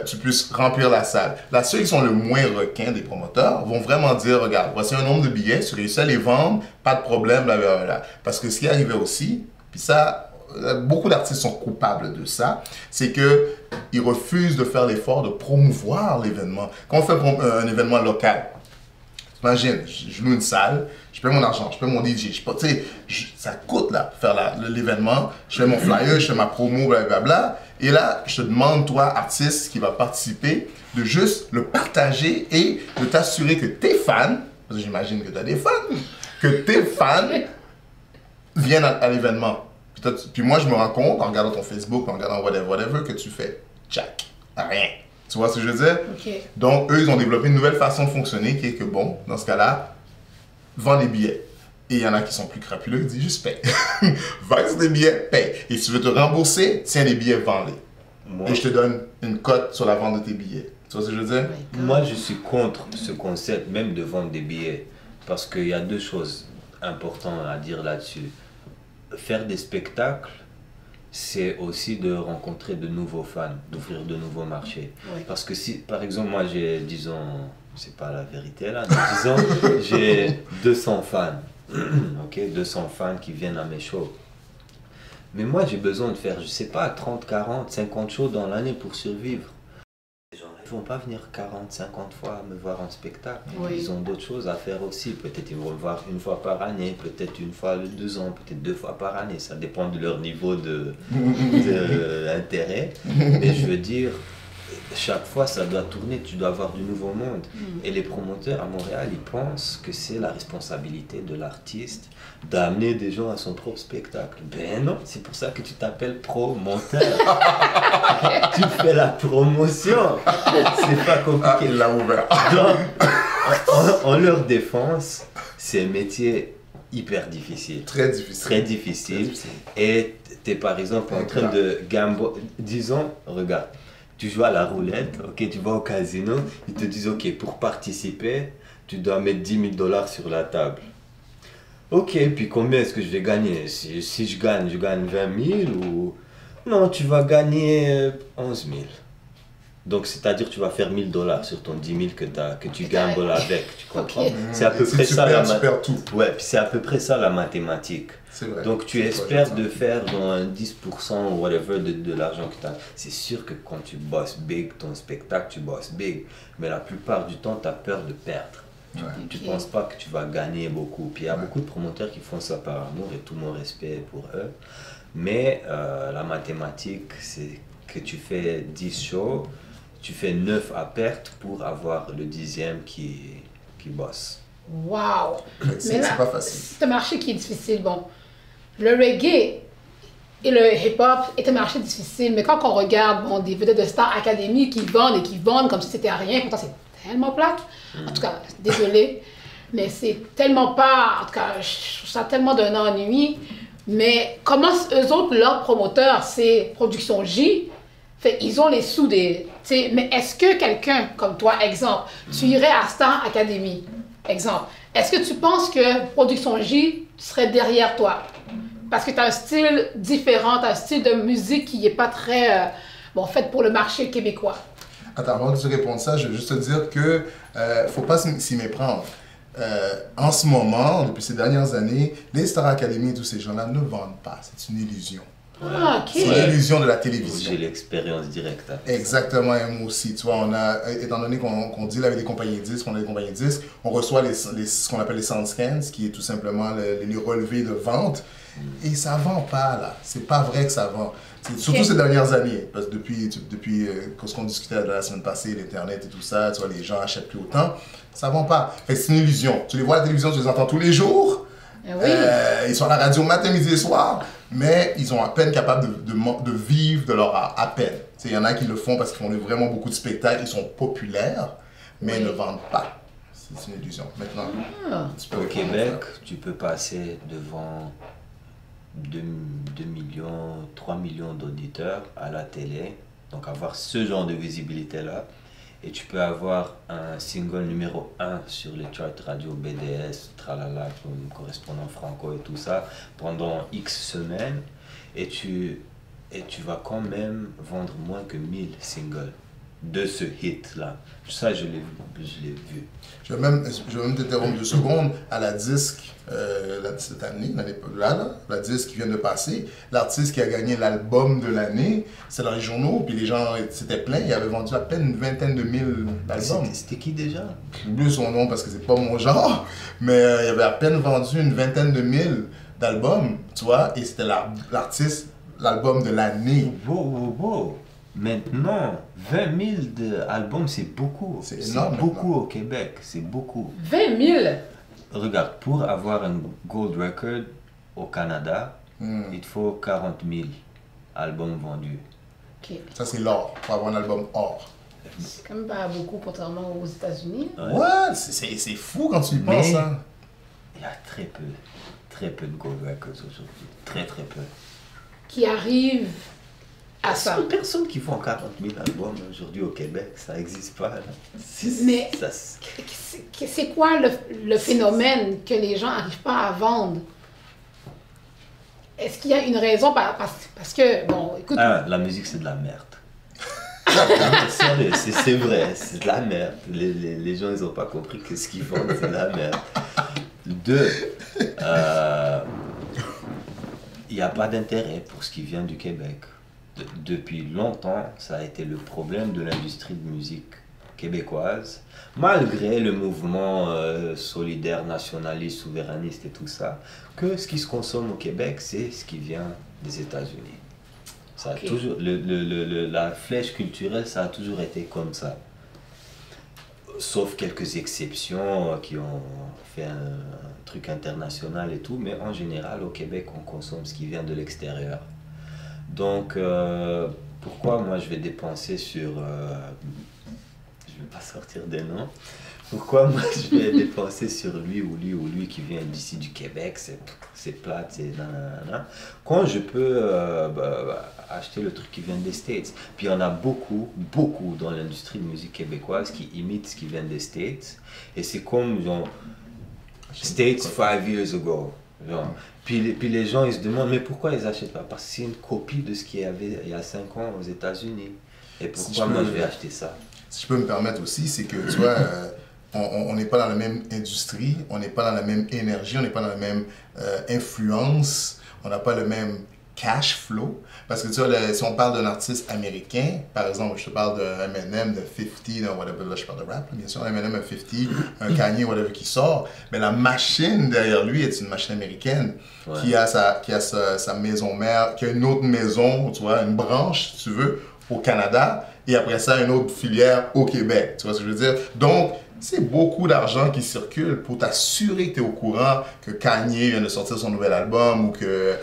Speaker 2: tu puisses remplir la salle. Là, ceux qui sont le moins requins des promoteurs vont vraiment dire, regarde, voici un nombre de billets, tu réussis à les vendre, pas de problème, blablabla. Parce que ce qui arrivait aussi, puis ça, beaucoup d'artistes sont coupables de ça, c'est qu'ils refusent de faire l'effort de promouvoir l'événement. Quand on fait un événement local, imagine, je loue une salle, je paie mon argent, je paie mon DJ, ça coûte là, faire l'événement, je fais mon flyer, je fais ma promo, blablabla. Et là, je te demande, toi, artiste qui va participer, de juste le partager et de t'assurer que tes fans, parce que j'imagine que tu as des fans, que tes fans viennent à l'événement. Puis moi, je me rends compte, en regardant ton Facebook, en regardant whatever, que tu fais jack, rien. Tu vois ce que je veux dire?
Speaker 1: Okay.
Speaker 2: Donc, eux, ils ont développé une nouvelle façon de fonctionner qui est que, bon, dans ce cas-là, vends des billets. Et il y en a qui sont plus crapuleux, ils disent juste paye. Vends des billets, paye. Et si tu veux te rembourser, tiens les billets, vends-les. Et je te donne une cote sur la vente de tes billets. Tu vois ce que je veux dire?
Speaker 3: Moi, je suis contre ce concept même de vendre des billets. Parce qu'il y a deux choses importantes à dire là-dessus. Faire des spectacles, c'est aussi de rencontrer de nouveaux fans, d'ouvrir de nouveaux marchés. Oui. Parce que si, par exemple, moi j'ai, disons, c'est pas la vérité là, mais disons, j'ai 200 fans, ok, 200 fans qui viennent à mes shows. Mais moi j'ai besoin de faire, je sais pas, 30, 40, 50 shows dans l'année pour survivre. Les gens ne vont pas venir 40, 50 fois me voir en spectacle. Oui. Ils ont d'autres choses à faire aussi. Peut-être ils vont me voir une fois par année, peut-être une fois les 2 ans, peut-être 2 fois par année. Ça dépend de leur niveau d'intérêt. Mais je veux dire, chaque fois ça doit tourner, tu dois avoir du nouveau monde. Et les promoteurs à Montréal, ils pensent que c'est la responsabilité de l'artiste d'amener des gens à son propre spectacle. Ben non, c'est pour ça que tu t'appelles promoteur. Tu fais la promotion. C'est pas compliqué.
Speaker 2: Il l'a ouvert.
Speaker 3: Donc, en leur défense, c'est un métier hyper difficile.
Speaker 2: Très difficile.
Speaker 3: Très difficile. Et tu es par exemple en train de gamble. Disons, regarde, tu joues à la roulette, ok, tu vas au casino, ils te disent, ok, pour participer, tu dois mettre 10 000 $ sur la table. Ok, puis combien est-ce que je vais gagner? Si je gagne 20 000 ou... Non, tu vas gagner 11 000. Donc, c'est-à-dire que tu vas faire 1 000 $ sur ton 10 000 que tu gambles avec, tu comprends? Okay. C'est à peu près ça Ouais, puis c'est à peu près ça la mathématique. Vrai. Donc, tu espères de faire dans un 10% ou whatever de l'argent que tu as. C'est sûr que quand tu bosses big, ton spectacle, tu bosses big. Mais la plupart du temps, tu as peur de perdre. Ouais. Tu ne penses pas que tu vas gagner beaucoup. Puis il y a beaucoup de promoteurs qui font ça par amour et tout mon respect pour eux. Mais la mathématique, c'est que tu fais 10 shows, tu fais 9 à perte pour avoir le 10e qui bosse.
Speaker 1: Wow!
Speaker 2: C'est pas facile.
Speaker 1: C'est un marché qui est difficile. Bon, le reggae et le hip-hop est un marché difficile, mais quand on regarde des vedettes de Star Academy qui vendent comme si c'était rien, pourtant c'est tellement plate. En tout cas, désolé, mais c'est tellement pas... En tout cas, je trouve ça tellement d'un ennui. Mais comment eux autres, leurs promoteurs, c'est Production J, fait, ils ont les sous des... Mais est-ce que quelqu'un comme toi, exemple, tu irais à Star Academy, exemple, est-ce que tu penses que Production J serait derrière toi? Parce que tu as un style différent, tu as un style de musique qui n'est pas très fait pour le marché québécois.
Speaker 2: Attends, avant que tu répondes ça, je veux juste te dire que faut pas s'y méprendre. En ce moment, depuis ces dernières années, les Star Academy et tous ces gens-là ne vendent pas. C'est une illusion.
Speaker 1: Ah, ok.
Speaker 2: C'est l'illusion de la télévision.
Speaker 3: J'ai l'expérience directe.
Speaker 2: Exactement, et moi aussi. Tu vois, étant donné qu'on deal avec des compagnies de disques, on a des compagnies de disques, on reçoit ce qu'on appelle les SoundScans, qui est tout simplement les relevés de vente. Et ça vend pas, là. C'est pas vrai que ça vend. Surtout ces dernières années. Parce que depuis ce qu'on discutait la semaine passée, l'Internet et tout ça, tu vois, les gens achètent plus autant. Ça vend pas. Fait que c'est une illusion. Tu les vois à la télévision, tu les entends tous les jours.
Speaker 1: Oui.
Speaker 2: Ils sont à la radio matin, midi et soir, mais ils sont à peine capables de vivre de leur art, à peine. Il y en a qui le font parce qu'ils font vraiment beaucoup de spectacles, ils sont populaires, mais ils ne vendent pas. C'est une illusion. Maintenant,
Speaker 3: Au Québec, tu peux passer devant 2 millions, 3 millions d'auditeurs à la télé, donc avoir ce genre de visibilité-là. Et tu peux avoir un single numéro 1 sur les charts radio BDS, tralala, comme correspondant franco et tout ça, pendant X semaines. Et tu vas quand même vendre moins que 1000 singles de ce hit-là. Ça, je l'ai vu.
Speaker 2: Je vais même t'interrompre 2 secondes. À la disque, cette année, la disque qui vient de passer, l'artiste qui a gagné l'album de l'année, c'est dans les journaux, puis les gens s'étaient plaints, il avait vendu à peine une vingtaine de mille d'albums.
Speaker 3: C'était qui déjà?
Speaker 2: J'ai oublié son nom parce que c'est pas mon genre, mais il avait à peine vendu une vingtaine de mille d'albums, tu vois, et c'était l'artiste, l'album de l'année.
Speaker 3: Wow. Maintenant, 20 000 d'albums, c'est beaucoup.
Speaker 2: C'est énorme.
Speaker 3: C'est beaucoup au Québec, c'est beaucoup.
Speaker 1: 20 000?
Speaker 3: Regarde, pour avoir un gold record au Canada, il te faut 40 000 albums vendus.
Speaker 1: Ok.
Speaker 2: Ça, c'est l'or, pour avoir un album or.
Speaker 1: C'est quand même pas beaucoup, contrairement aux États-Unis.
Speaker 2: Ouais, c'est fou quand tu y penses. Hein.
Speaker 3: Il y a très peu de gold records aujourd'hui. Très peu.
Speaker 1: Qui arrivent à ça.
Speaker 3: Il y a personne qui vend 40 000 albums aujourd'hui au Québec, ça n'existe pas. Là.
Speaker 1: Mais c'est quoi le phénomène que les gens n'arrivent pas à vendre? Est-ce qu'il y a une raison? Parce que, bon, écoute...
Speaker 3: La musique, c'est de la merde. C'est vrai, c'est de la merde. Les gens, ils n'ont pas compris que ce qu'ils vendent, c'est de la merde. 2, il n'y a pas d'intérêt pour ce qui vient du Québec. Depuis longtemps, ça a été le problème de l'industrie de musique québécoise, malgré le mouvement solidaire, nationaliste, souverainiste et tout ça, que ce qui se consomme au Québec, c'est ce qui vient des États-Unis. Ça a toujours, la flèche culturelle, ça a toujours été comme ça. Sauf quelques exceptions qui ont fait un truc international et tout, mais en général, au Québec, on consomme ce qui vient de l'extérieur. Donc, pourquoi moi je vais dépenser sur... je ne vais pas sortir des noms. Pourquoi moi je vais dépenser sur lui qui vient d'ici du Québec, c'est plate, c'est nanana. Quand je peux acheter le truc qui vient des States. Puis il y en a beaucoup dans l'industrie de musique québécoise qui imitent ce qui vient des States. Et c'est comme genre, States 5 years ago. Genre. Puis les gens ils se demandent mais pourquoi ils n'achètent pas? Parce que c'est une copie de ce qu'il y avait il y a 5 ans aux États-Unis. Et pourquoi moi je vais acheter ça?
Speaker 2: Si je peux me permettre aussi, c'est que tu vois, on n'est pas dans la même industrie, on n'est pas dans la même énergie, on n'est pas dans la même influence, on n'a pas le même cash flow. Parce que tu vois, si on parle d'un artiste américain, par exemple, je te parle de Eminem, de 50, whatever, là je parle de rap, bien sûr, Eminem, un 50, un Kanye, whatever qui sort, mais la machine derrière lui est une machine américaine qui a sa maison mère, qui a une autre maison, tu vois, une branche, si tu veux, au Canada, et après ça, une autre filière au Québec. Tu vois ce que je veux dire? Donc, c'est beaucoup d'argent qui circule pour t'assurer que tu es au courant que Kanye vient de sortir son nouvel album ou que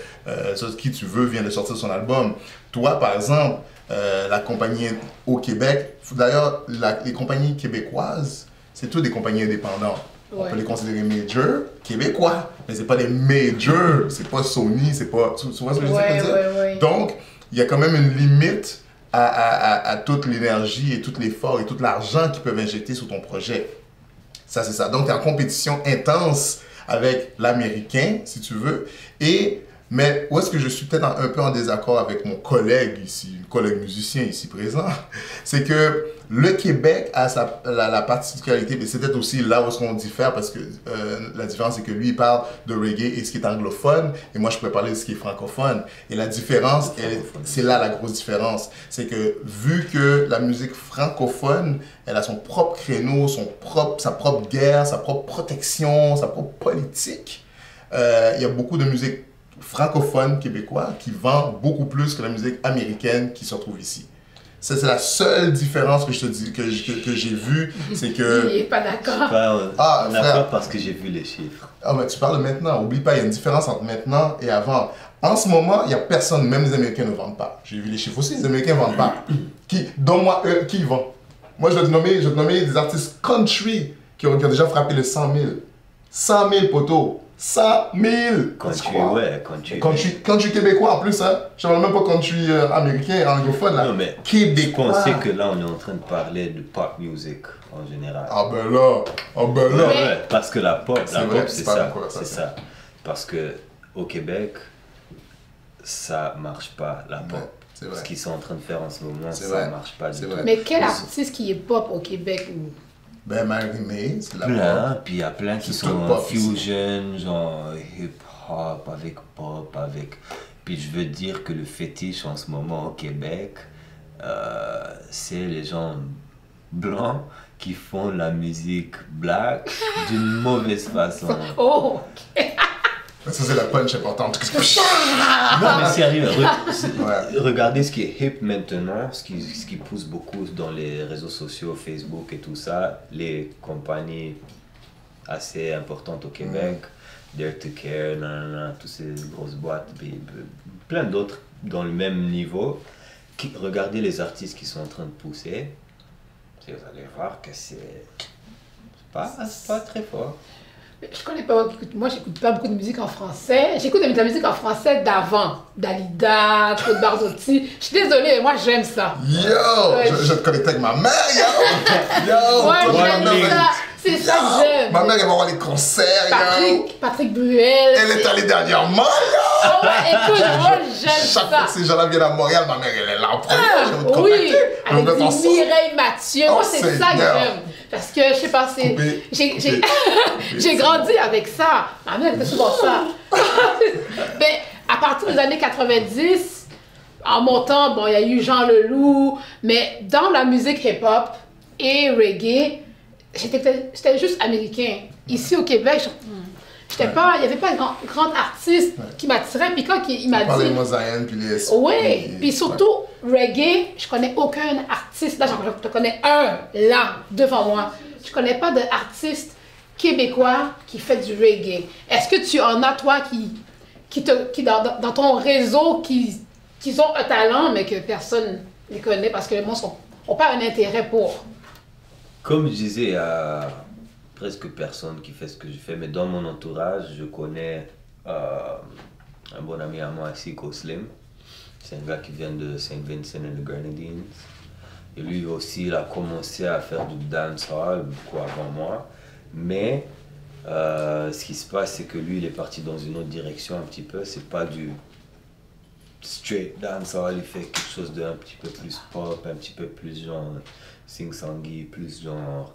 Speaker 2: qui tu veux vient de sortir son album. Toi, par exemple, la compagnie au Québec, d'ailleurs, les compagnies québécoises, c'est toutes des compagnies indépendantes. On peut les considérer major québécois, mais c'est pas des majors, c'est pas Sony, c'est pas... Tu vois ce que je veux dire? Donc, il y a quand même une limite à toute l'énergie et tout l'effort et tout l'argent qu'ils peuvent injecter sur ton projet. Ça, c'est ça. Donc, tu es en compétition intense avec l'Américain, si tu veux. Et Mais où est-ce que je suis peut-être un peu en désaccord avec mon collègue ici, collègue musicien ici présent, c'est que le Québec a la particularité, mais c'est peut-être aussi là où est-ce qu'on diffère, parce que la différence c'est que lui il parle de reggae et ce qui est anglophone, et moi je pourrais parler de ce qui est francophone. Et la différence, c'est là la grosse différence, c'est que vu que la musique francophone, elle a son propre créneau, sa propre guerre, sa propre protection, sa propre politique, il y a beaucoup de musique francophone québécois qui vend beaucoup plus que la musique américaine qui se retrouve ici. Ça, c'est la seule différence que je te dis, que j'ai vue, c'est que...
Speaker 1: Il n'est pas d'accord.
Speaker 3: On n'a pas parce que j'ai vu les chiffres.
Speaker 2: Ah, mais tu parles de maintenant. Oublie pas, il y a une différence entre maintenant et avant. En ce moment, il n'y a personne, même les Américains ne vendent pas. J'ai vu les chiffres aussi, les Américains ne vendent pas. Donne-moi qui vend. Moi, je vais te nommer des artistes country qui ont déjà frappé les 100 000. 100 000 poteaux. 100 000! Country québécois en plus, hein? Je ne parle même pas country américain, anglophone, là.
Speaker 3: Non, mais
Speaker 2: québécois.
Speaker 3: Je pensais que là, on est en train de parler de pop music en général.
Speaker 2: Ah ben là!
Speaker 3: Ouais, parce que la pop, c'est ça.
Speaker 2: C'est ça.
Speaker 3: Parce que au Québec, ça marche pas, la pop.
Speaker 2: Ouais, c'est vrai.
Speaker 3: Ce qu'ils sont en train de faire en ce moment,
Speaker 2: C'est
Speaker 3: ça
Speaker 2: vrai.
Speaker 3: marche pas du tout.
Speaker 1: Mais quel artiste qui est pop au Québec?
Speaker 2: Ben, Mary May, c'est la
Speaker 3: Plein,
Speaker 2: pop.
Speaker 3: puis il y a plein qui
Speaker 2: C'est
Speaker 3: sont
Speaker 2: tout
Speaker 3: en
Speaker 2: pop
Speaker 3: fusion, genre hip-hop avec pop, avec... Puis je veux dire que le fétiche en ce moment au Québec, c'est les gens blancs qui font la musique black d'une mauvaise façon.
Speaker 1: Oh, ok.
Speaker 2: Ça, c'est la punch importante.
Speaker 3: Non mais sérieux,
Speaker 2: Ouais.
Speaker 3: regardez ce qui est hip maintenant, ce qui pousse beaucoup dans les réseaux sociaux, Facebook et tout ça, les compagnies assez importantes au Québec, Dare to Care, toutes ces grosses boîtes, plein d'autres dans le même niveau. Regardez les artistes qui sont en train de pousser, vous allez voir que c'est pas très fort.
Speaker 1: Je connais pas, moi j'écoute pas beaucoup de musique en français. J'écoute de la musique en français d'avant. Dalida, Claude Barzotti. Je suis désolée, mais moi j'aime ça.
Speaker 2: Yo!
Speaker 1: Ouais.
Speaker 2: Je te connecte avec ma mère, yo! Yo!
Speaker 1: Ouais,
Speaker 2: Toi,
Speaker 1: j'aime
Speaker 2: ma mère,
Speaker 1: ça. C'est ça que j'aime.
Speaker 2: Ma mère, elle va voir les concerts, yo!
Speaker 1: Patrick Bruel.
Speaker 2: Elle est allée dernièrement, yo!
Speaker 1: Ah ouais, écoute, moi j'aime
Speaker 2: Chaque fois
Speaker 1: ça.
Speaker 2: que ces gens-là viennent à Montréal, ma mère, elle est là en premier. Je vais te
Speaker 1: Oui,
Speaker 2: contacter. On
Speaker 1: avec
Speaker 2: va mettre
Speaker 1: du
Speaker 2: ensemble.
Speaker 1: Mireille Mathieu. Moi, c'est ça que
Speaker 2: Seigneur.
Speaker 1: j'aime. Parce que, je sais pas, c'est...
Speaker 2: Coupé.
Speaker 1: J'ai grandi avec ça. Ma mère était souvent ça. Mais à partir des années 90, en montant, bon, il y a eu Jean Leloup, mais dans la musique hip-hop et reggae, j'étais juste américain. Ici au Québec, il n'y avait pas un grand artiste qui m'attirait. Puis quand il m'a
Speaker 2: Parlez
Speaker 1: dit...
Speaker 2: de Zion, puis les...
Speaker 1: Oui, puis surtout, reggae, je connais aucun artiste. Là, je te connais un, là, devant moi. Je connais pas d'artiste québécois qui fait du reggae. Est-ce que tu en as, toi, qui dans ton réseau, qui ont un talent, mais que personne ne les connaît parce que les gens n'ont pas un intérêt pour?
Speaker 3: Comme je disais, il y a presque personne qui fait ce que je fais, mais dans mon entourage, je connais un bon ami à moi, Siko Slim. C'est un gars qui vient de Saint Vincent and the Grenadines. Et lui aussi, il a commencé à faire du dancehall beaucoup avant moi. Mais ce qui se passe, c'est que lui, il est parti dans une autre direction un petit peu. C'est pas du straight dancehall, il fait quelque chose d'un petit peu plus pop, un petit peu plus genre sing-songy, plus genre...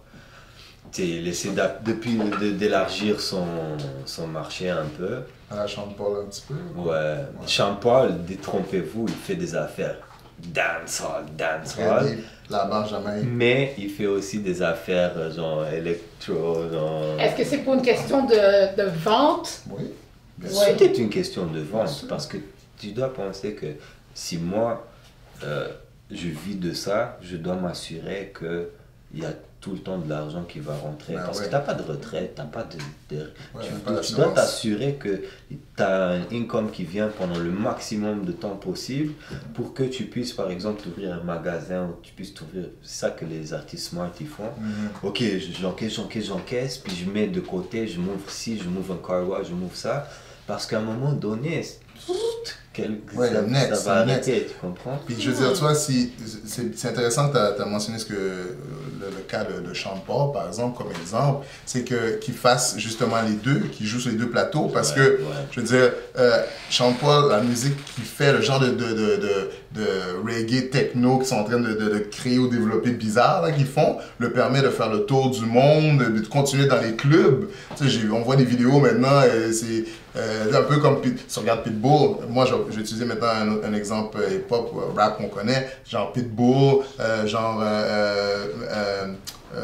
Speaker 3: Il essaie d'élargir son marché un peu.
Speaker 2: À la Chambre-Paul un petit peu.
Speaker 3: Ouais, Jean-Paul, détrompez-vous, il fait des affaires dancehall.
Speaker 2: Là-bas, jamais.
Speaker 3: Mais il fait aussi des affaires genre électro, genre...
Speaker 1: Est-ce que c'est pour une question de vente?
Speaker 2: Oui, bien
Speaker 1: Ouais.
Speaker 2: sûr.
Speaker 3: C'était une question de vente,
Speaker 2: sûr.
Speaker 3: parce que tu dois penser que si moi, je vis de ça, je dois m'assurer qu'il y a tout le temps de l'argent qui va rentrer.
Speaker 2: Ben
Speaker 3: Parce
Speaker 2: ouais.
Speaker 3: que tu n'as pas de retraite, tu n'as pas
Speaker 2: Ouais,
Speaker 3: tu,
Speaker 2: pas
Speaker 3: tu dois
Speaker 2: d'assurance.
Speaker 3: t'assurer que tu as un income qui vient pendant le maximum de temps possible pour que tu puisses, par exemple, t'ouvrir un magasin ou tu puisses t'ouvrir. C'est ça que les artistes smart ils font. Ok, j'encaisse, puis je mets de côté, je m'ouvre ci, je m'ouvre un car wash, je m'ouvre ça. Parce qu'à un moment donné,
Speaker 2: Ouais, le next,
Speaker 3: ça va
Speaker 2: le next.
Speaker 3: arrêter, tu comprends?
Speaker 2: Puis je veux dire, tu vois, c'est intéressant que tu as mentionné le cas de Sean Paul, par exemple, comme exemple, c'est qu'il fasse justement les deux, qu'il joue sur les deux plateaux, parce que, je veux dire, Sean Paul, la musique qu'il fait, le genre de reggae techno qu'ils sont en train de créer ou développer bizarre, là, qu'ils font, le permet de faire le tour du monde, de continuer dans les clubs. Tu sais, on voit des vidéos maintenant, c'est un peu comme, si on regarde Pitbull, moi je vais utiliser maintenant un exemple hip-hop, rap qu'on connaît, genre Pitbull,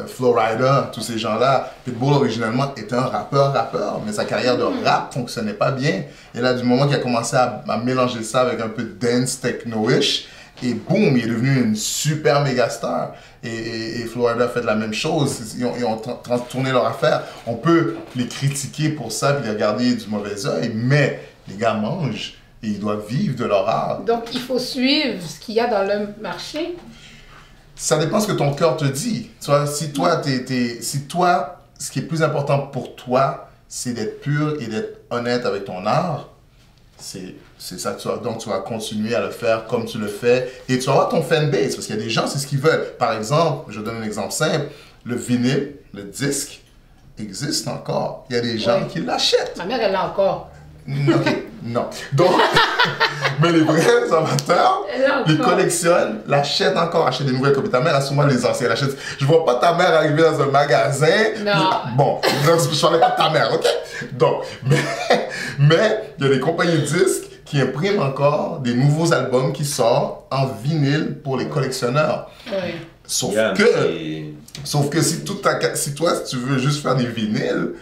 Speaker 2: Flo Rida, tous ces gens-là. Pitbull originellement était un rappeur, mais sa carrière de rap fonctionnait pas bien. Et là, du moment qu'il a commencé à mélanger ça avec un peu de dance techno-ish, et boum, il est devenu une super méga star. Et Florida a fait la même chose. Ils ont tourné leur affaire. On peut les critiquer pour ça puis les regarder du mauvais œil, mais les gars mangent et ils doivent vivre de leur art.
Speaker 1: Donc, il faut suivre ce qu'il y a dans le marché.
Speaker 2: Ça dépend ce que ton cœur te dit. Tu vois, si toi, ce qui est plus important pour toi, c'est d'être pur et d'être honnête avec ton art, c'est ça que tu vas continuer à le faire comme tu le fais et tu vas avoir ton fanbase parce qu'il y a des gens, c'est ce qu'ils veulent. Par exemple, je donne un exemple simple, le vinyle, le disque existe encore. Il y a des gens qui l'achètent.
Speaker 1: Ma mère, elle l'a encore.
Speaker 2: Ok, non. Donc, mais les vrais amateurs, les collectionnent, l'achètent encore, achètent des nouvelles copies. Ta mère a souvent les anciennes. Je vois pas ta mère arriver dans un magasin.
Speaker 1: Non.
Speaker 2: Bon, je parlais pas de ta mère, ok? Donc, mais il y a des compagnies de disques qui impriment encore des nouveaux albums qui sortent en vinyle pour les collectionneurs.
Speaker 1: Oui.
Speaker 2: Sauf que si toi, si tu veux juste faire des vinyles,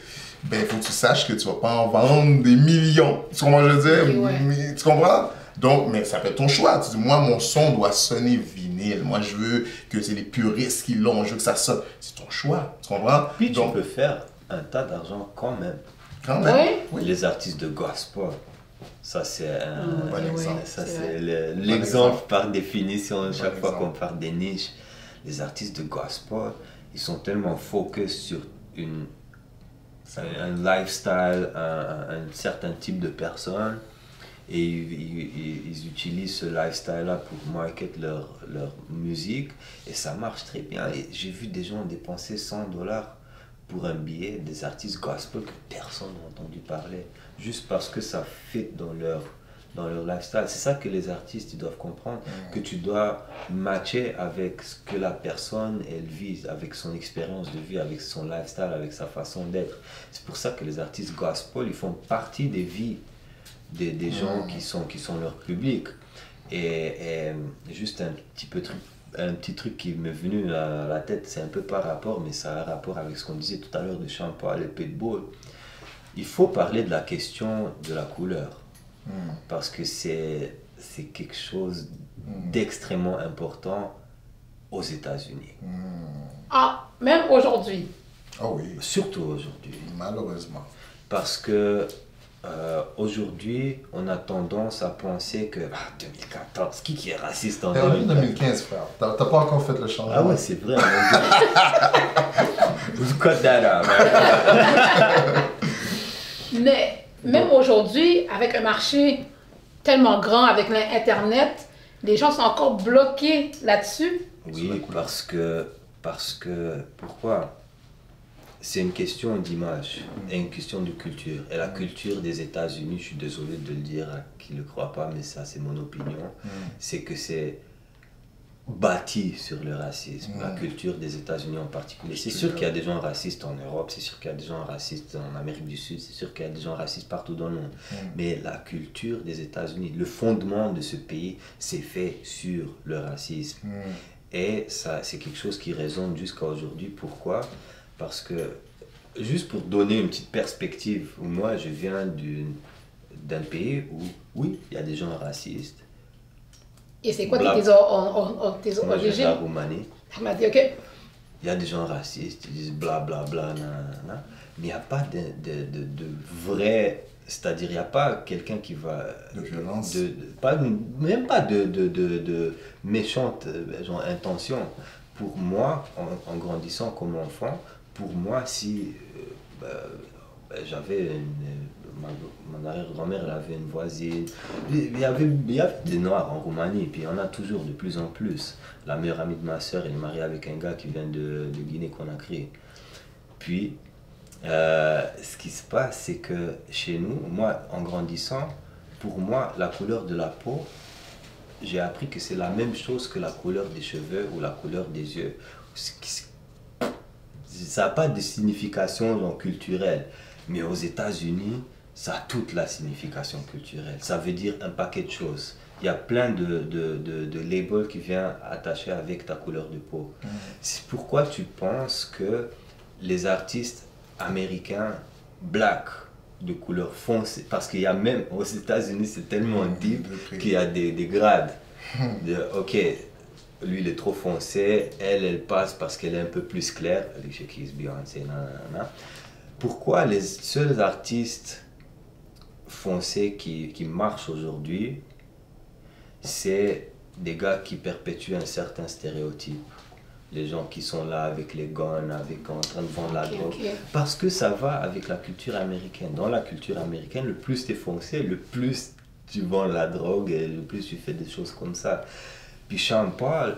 Speaker 2: ben, il faut que tu saches que tu vas pas en vendre des millions. Tu comprends ce que je veux dire?
Speaker 1: Ouais.
Speaker 2: Tu comprends? Donc, mais ça peut être ton choix. Tu dis, moi, mon son doit sonner vinyle. Moi, je veux que c'est les puristes qui l'ont. Je veux que ça sonne. C'est ton choix. Tu comprends?
Speaker 3: Puis
Speaker 2: donc,
Speaker 3: tu peux faire un tas d'argent quand même.
Speaker 2: Quand même.
Speaker 1: Oui.
Speaker 3: Les artistes de gospel, ça c'est
Speaker 2: Bon exemple.
Speaker 3: ça c'est l'exemple par définition. Chaque fois qu'on parle des niches, les artistes de gospel, ils sont tellement focus sur un lifestyle, un certain type de personne, et ils utilisent ce lifestyle-là pour market leur musique, et ça marche très bien. Et j'ai vu des gens dépenser $100 pour un billet, des artistes gospel que personne n'a entendu parler, juste parce que ça fit dans leur lifestyle. C'est ça que les artistes ils doivent comprendre, que tu dois matcher avec ce que la personne elle vit, avec son expérience de vie, avec son lifestyle, avec sa façon d'être. C'est pour ça que les artistes gospel ils font partie des vies des gens qui sont leur public. Et juste un petit truc qui m'est venu à la tête, c'est un peu par rapport, mais ça a un rapport avec ce qu'on disait tout à l'heure de Sean Paul et Pitbull. Il faut parler de la question de la couleur. Parce que c'est quelque chose d'extrêmement important aux États-Unis.
Speaker 1: Ah, même aujourd'hui.
Speaker 2: Oh oui.
Speaker 3: Surtout aujourd'hui.
Speaker 2: Malheureusement.
Speaker 3: Parce que aujourd'hui, on a tendance à penser que 2014, qui est raciste en
Speaker 2: 2015, frère. T'as pas encore fait le changement.
Speaker 3: Ah ouais, c'est vrai. Vous cut that out.
Speaker 1: Mais même aujourd'hui, avec un marché tellement grand, avec l'Internet, les gens sont encore bloqués là-dessus.
Speaker 3: Oui, parce que pourquoi? C'est une question d'image et une question de culture. Et la culture des États-Unis, je suis désolé de le dire à qui ne le croit pas, mais ça c'est mon opinion, c'est que c'est bâti sur le racisme, la culture des États-Unis en particulier. C'est sûr qu'il y a des gens racistes en Europe, c'est sûr qu'il y a des gens racistes en Amérique du Sud, c'est sûr qu'il y a des gens racistes partout dans le monde. Mais la culture des États-Unis, le fondement de ce pays, c'est fait sur le racisme. Et ça, c'est quelque chose qui résonne jusqu'à aujourd'hui. Pourquoi? Parce que, juste pour donner une petite perspective, moi je viens d'un pays où, oui, il y a des gens racistes.
Speaker 1: Et c'est quoi tes
Speaker 3: Moi je viens de la
Speaker 1: origines?
Speaker 3: Roumanie.
Speaker 1: Elle m'a dit, ok.
Speaker 3: Il y a des gens racistes, ils disent blablabla, mais il n'y a pas de vrai, c'est-à-dire il n'y a pas quelqu'un qui va...
Speaker 2: De violence.
Speaker 3: Même pas de méchante genre, intention. Pour moi, en grandissant comme enfant, pour moi, si j'avais mon arrière-grand-mère, elle avait une voisine. Il y avait des Noirs en Roumanie, puis il y en a toujours de plus en plus. La meilleure amie de ma soeur, elle est mariée avec un gars qui vient de Guinée-Conakry. Puis, ce qui se passe, c'est que chez nous, moi, en grandissant, pour moi, la couleur de la peau, j'ai appris que c'est la même chose que la couleur des cheveux ou la couleur des yeux. Ça n'a pas de signification genre, culturelle, mais aux États-Unis, ça a toute la signification culturelle. Ça veut dire un paquet de choses. Il y a plein de labels qui viennent attacher avec ta couleur de peau. C'est pourquoi tu penses que les artistes américains black de couleur foncée, parce qu'il y a même aux États-Unis, c'est tellement deep qu'il y a des grades. Ok, lui il est trop foncé, elle passe parce qu'elle est un peu plus claire. Alicia Keys, Beyoncé, nanana. Pourquoi les seuls artistes foncés qui marchent aujourd'hui, c'est des gars qui perpétuent un certain stéréotype? Les gens qui sont là avec les guns, en train de vendre la drogue. Parce que ça va avec la culture américaine. Dans la culture américaine, le plus tu es foncé, le plus tu vends la drogue et le plus tu fais des choses comme ça. Puis Sean Paul,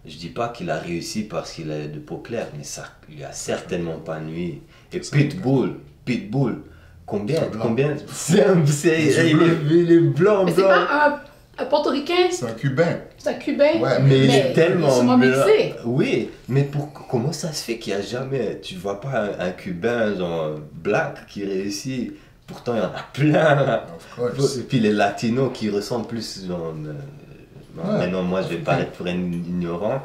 Speaker 3: je dis pas qu'il a réussi parce qu'il a de peau claire, mais ça lui a certainement pas nui. Et Pitbull, combien il est blanc.
Speaker 1: Mais c'est pas un portoricain?
Speaker 2: C'est un Cubain.
Speaker 1: C'est un Cubain?
Speaker 2: Ouais,
Speaker 3: mais il est tellement
Speaker 1: mixé.
Speaker 3: Oui, mais comment ça se fait qu'il n'y a jamais, tu vois pas un Cubain genre black qui réussit? Pourtant il y en a plein. Et puis les latinos qui ressemblent plus genre, maintenant moi je vais paraître pour un ignorant,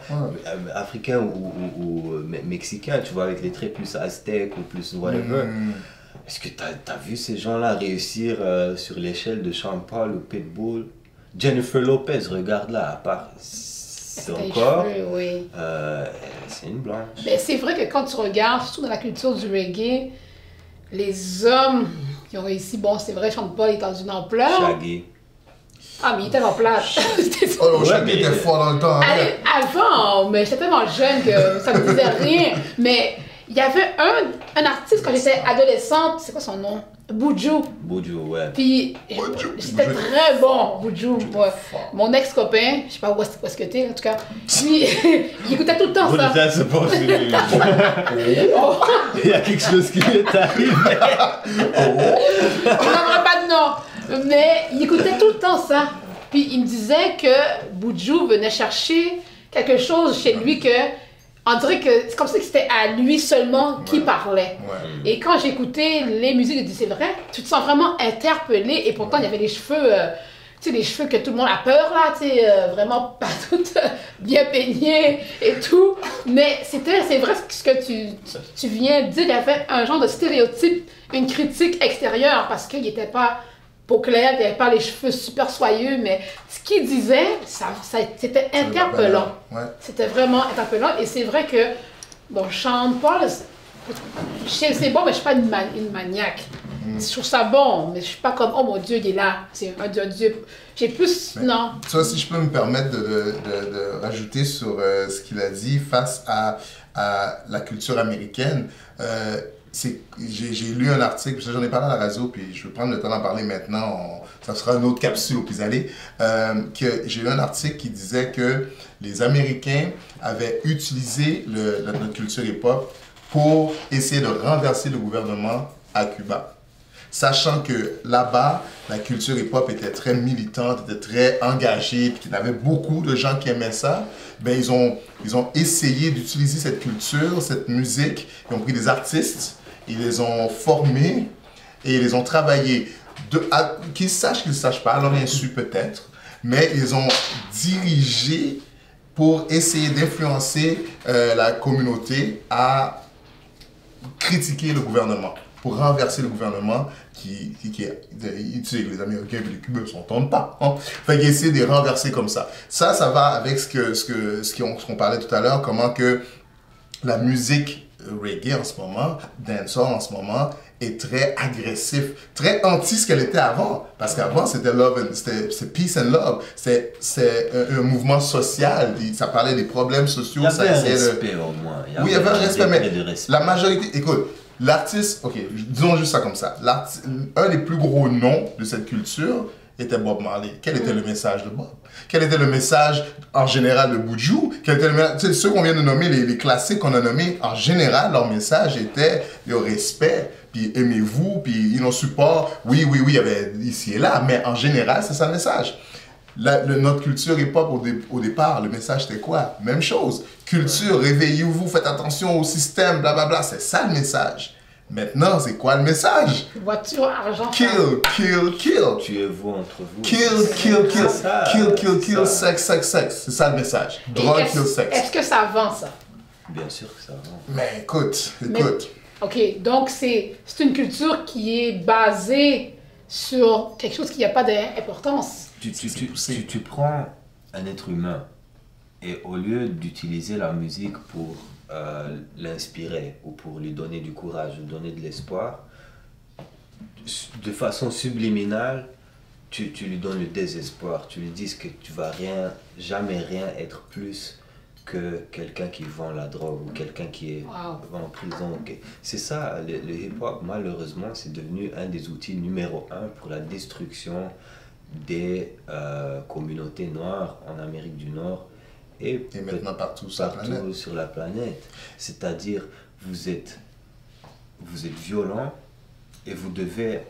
Speaker 3: africain ou mexicain, tu vois, avec les traits plus aztèques ou plus whatever. Est-ce que tu as vu ces gens-là réussir sur l'échelle de Sean Paul ou Pitbull? Jennifer Lopez, regarde là, à part son corps,
Speaker 1: oui.
Speaker 3: c'est une blanche.
Speaker 1: Mais c'est vrai que quand tu regardes, surtout dans la culture du reggae, les hommes qui ont réussi, bon c'est vrai, Sean Paul est dans une ampleur.
Speaker 3: Shaggy.
Speaker 1: Ah, mais il était tellement plate.
Speaker 2: Oh, Shaggy était fort dans le temps.
Speaker 1: Avant, mais j'étais tellement jeune que ça me disait rien. Mais il y avait un artiste quand j'étais adolescente, c'est quoi son nom? Buju.
Speaker 3: Buju, ouais.
Speaker 1: Puis c'était très bon, Buju. Ouais. Mon ex-copain, je sais pas où est-ce que t'es en tout cas, lui, il écoutait tout le temps ça.
Speaker 3: C'est pas il y a quelque chose qui est arrivé.
Speaker 1: On n'en pas de nom. Mais il écoutait tout le temps ça. Puis il me disait que Buju venait chercher quelque chose chez lui que on dirait que c'est comme ça que c'était à lui seulement qui parlait. Et quand j'écoutais les musiques, je dis c'est vrai, tu te sens vraiment interpellé. Et pourtant, il y avait les cheveux, tu sais, les cheveux que tout le monde a peur là, tu sais, vraiment pas toutes bien peignés et tout. Mais c'est vrai ce que tu viens de dire, il y avait un genre de stéréotype, une critique extérieure parce qu'il n'était pas peau claire, il n'avait pas les cheveux super soyeux, mais ce qu'il disait, c'était interpellant. C'était vraiment interpellant et c'est vrai que, bon, Sean Paul, c'est bon, mais je ne suis pas une maniaque. Je trouve ça bon, mais je ne suis pas comme, oh mon Dieu, il est là, c'est un Dieu. J'ai plus, mais, non.
Speaker 2: Tu vois, si je peux me permettre de rajouter sur ce qu'il a dit face à la culture américaine, j'ai lu un article, j'en ai parlé à la radio, puis je vais prendre le temps d'en parler maintenant, ça sera une autre capsule au pis-aller, que j'ai lu un article qui disait que les Américains avaient utilisé notre culture hip-hop pour essayer de renverser le gouvernement à Cuba. Sachant que là-bas, la culture hip-hop était très militante, était très engagée, puis qu'il y avait beaucoup de gens qui aimaient ça, ben ils ont essayé d'utiliser cette culture, cette musique, ils ont pris des artistes, ils les ont formés et ils les ont travaillés. Qu'ils sachent, qu'ils ne sachent pas, alors bien su peut-être, mais ils ont dirigé pour essayer d'influencer la communauté à critiquer le gouvernement, pour renverser le gouvernement qui tu sais, les Américains et les Cubains ne s'entendent pas. Hein? Fait qu'ils essaient de les renverser comme ça. Ça va avec ce qu'on parlait tout à l'heure, comment que la musique reggae en ce moment, dancehall en ce moment, est très agressif, très anti ce qu'elle était avant. Parce qu'avant, c'était c'est peace and love. C'est un mouvement social. Ça parlait des problèmes sociaux.
Speaker 3: Il y avait un respect au moins.
Speaker 2: Oui, il y avait un respect, mais la majorité... Écoute, l'artiste, ok, disons juste ça comme ça. Un des plus gros noms de cette culture était Bob Marley. Quel était le message de Bob? Quel était le message en général de Buju? Quel était ceux qu'on vient de nommer, les classiques qu'on a nommés, en général, leur message était le respect, puis aimez-vous, puis support. Oui, il y avait ici et là, mais en général, c'est ça le message. Notre culture hip-hop au départ, le message c'était quoi? Même chose. Culture, réveillez-vous, faites attention au système, blablabla. C'est ça le message. Maintenant, c'est quoi le message?
Speaker 1: Voiture, argent.
Speaker 2: Kill, kill, kill.
Speaker 3: Tuez-vous entre vous.
Speaker 2: Kill, sex. C'est ça le message. Drogue, kill, sex.
Speaker 1: Est-ce que ça vend ça?
Speaker 3: Bien sûr que ça vend.
Speaker 2: Mais écoute.
Speaker 1: Ok, donc c'est une culture qui est basée sur quelque chose qui n'a pas d'importance.
Speaker 3: Tu prends un être humain et au lieu d'utiliser la musique pour l'inspirer ou pour lui donner du courage, lui donner de l'espoir, de façon subliminale, tu lui donnes le désespoir. Tu lui dis que tu vas jamais rien être plus que quelqu'un qui vend la drogue ou quelqu'un qui est en prison. Okay. C'est ça, le hip-hop, malheureusement, c'est devenu un des outils numéro 1 pour la destruction des communautés noires en Amérique du Nord et
Speaker 2: maintenant partout
Speaker 3: sur la planète. C'est-à-dire, vous êtes violent et vous devez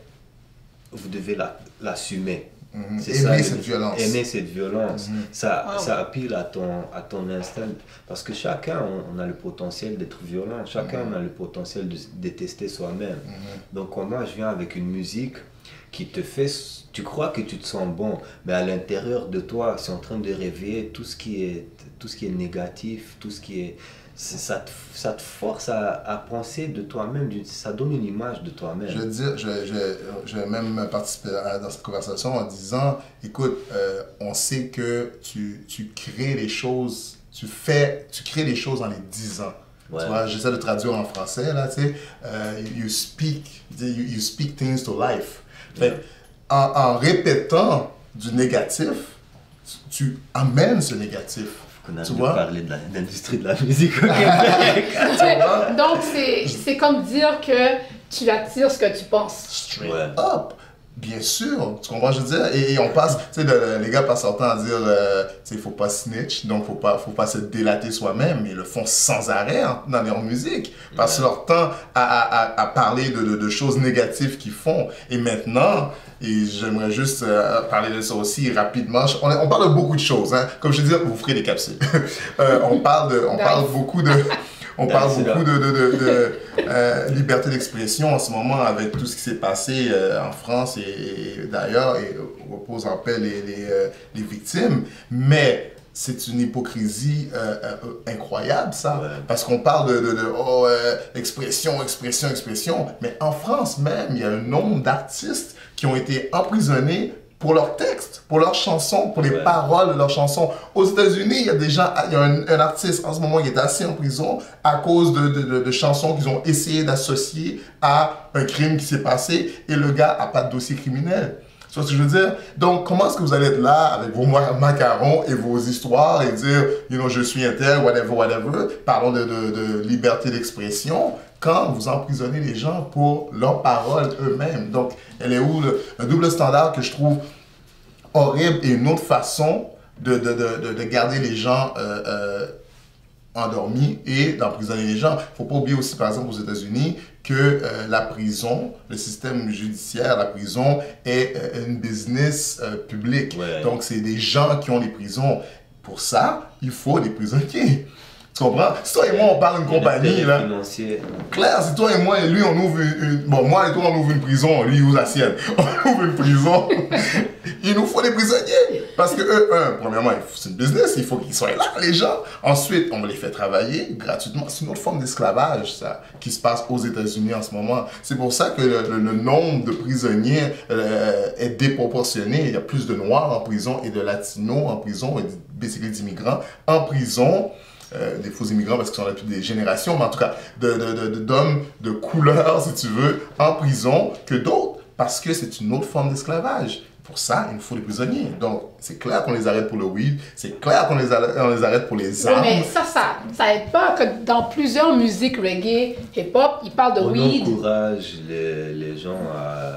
Speaker 3: l'assumer.
Speaker 2: Aimer cette violence.
Speaker 3: Aimer cette violence. Ça appelle à ton instinct. Parce que chacun, on a le potentiel d'être violent. Chacun, on a le potentiel de détester soi-même. Donc, moi, je viens avec une musique qui te fait... Tu crois que tu te sens bon, mais à l'intérieur de toi, c'est en train de réveiller tout ce qui est négatif, tout ce qui est... Ça te force à penser de toi-même, ça donne une image de toi-même.
Speaker 2: Je vais même participer dans cette conversation en disant, écoute, on sait que tu crées les choses, tu crées les choses en les disant. Ouais. Tu vois, j'essaie de traduire en français, là, tu sais, you speak things to life. Fait, en répétant du négatif, tu amènes ce négatif.
Speaker 3: On a parlé de l'industrie de la musique au Québec.
Speaker 1: Donc, c'est comme dire que tu attires ce que tu penses.
Speaker 2: Straight up. Bien sûr, tu comprends, je veux dire, et on passe, tu sais, les gars passent leur temps à dire, tu sais, il faut pas snitch, donc faut pas se délater soi-même, mais ils le font sans arrêt dans leur musique, passent leur temps à parler de choses négatives qu'ils font, et maintenant, et j'aimerais juste parler de ça aussi rapidement, on parle de beaucoup de choses, hein, comme je dis, vous ferez des capsules, on parle beaucoup de... On parle beaucoup de liberté d'expression en ce moment avec tout ce qui s'est passé en France et d'ailleurs, et on repose en paix les victimes. Mais c'est une hypocrisie incroyable, ça. Ouais. Parce qu'on parle expression. Mais en France même, il y a un nombre d'artistes qui ont été emprisonnés pour leurs textes, pour leurs chansons, pour les paroles de leurs chansons. Aux États-Unis, il y a un artiste en ce moment qui est assis en prison à cause de chansons qu'ils ont essayé d'associer à un crime qui s'est passé et le gars n'a pas de dossier criminel. Tu vois ce que je veux dire? Donc, comment est-ce que vous allez être là avec vos macarons et vos histoires et dire, je suis un tel, whatever, parlons de liberté d'expression, quand vous emprisonnez les gens pour leurs paroles eux-mêmes. Donc, elle est où un double standard que je trouve horrible et une autre façon de garder les gens endormis et d'emprisonner les gens. Il ne faut pas oublier aussi, par exemple, aux États-Unis, que la prison, le système judiciaire, la prison est une business publique. Ouais. Donc, c'est des gens qui ont les prisons. Pour ça, il faut des prisonniers. Tu comprends? Si toi et moi, on parle d'une compagnie, là. Claire, si toi et moi et lui, on ouvre moi et toi, on ouvre une prison, lui, il ouvre la sienne. On ouvre une prison. Il nous faut des prisonniers. Parce que eux, premièrement, c'est une business, il faut qu'ils soient là, les gens. Ensuite, on les fait travailler gratuitement. C'est une autre forme d'esclavage, ça, qui se passe aux États-Unis en ce moment. C'est pour ça que le nombre de prisonniers est déproportionné. Il y a plus de Noirs en prison et de Latinos en prison, et basically d'immigrants en prison. Des faux immigrants parce qu'ils sont là depuis des générations, mais en tout cas d'hommes de couleur, si tu veux, en prison que d'autres. parce que c'est une autre forme d'esclavage. Pour ça, il nous faut des prisonniers. Donc, c'est clair qu'on les arrête pour le weed, c'est clair qu'on les arrête pour les armes.
Speaker 1: Mais ça aide pas que dans plusieurs musiques reggae, hip-hop, ils parlent de weed.
Speaker 3: On encourage les gens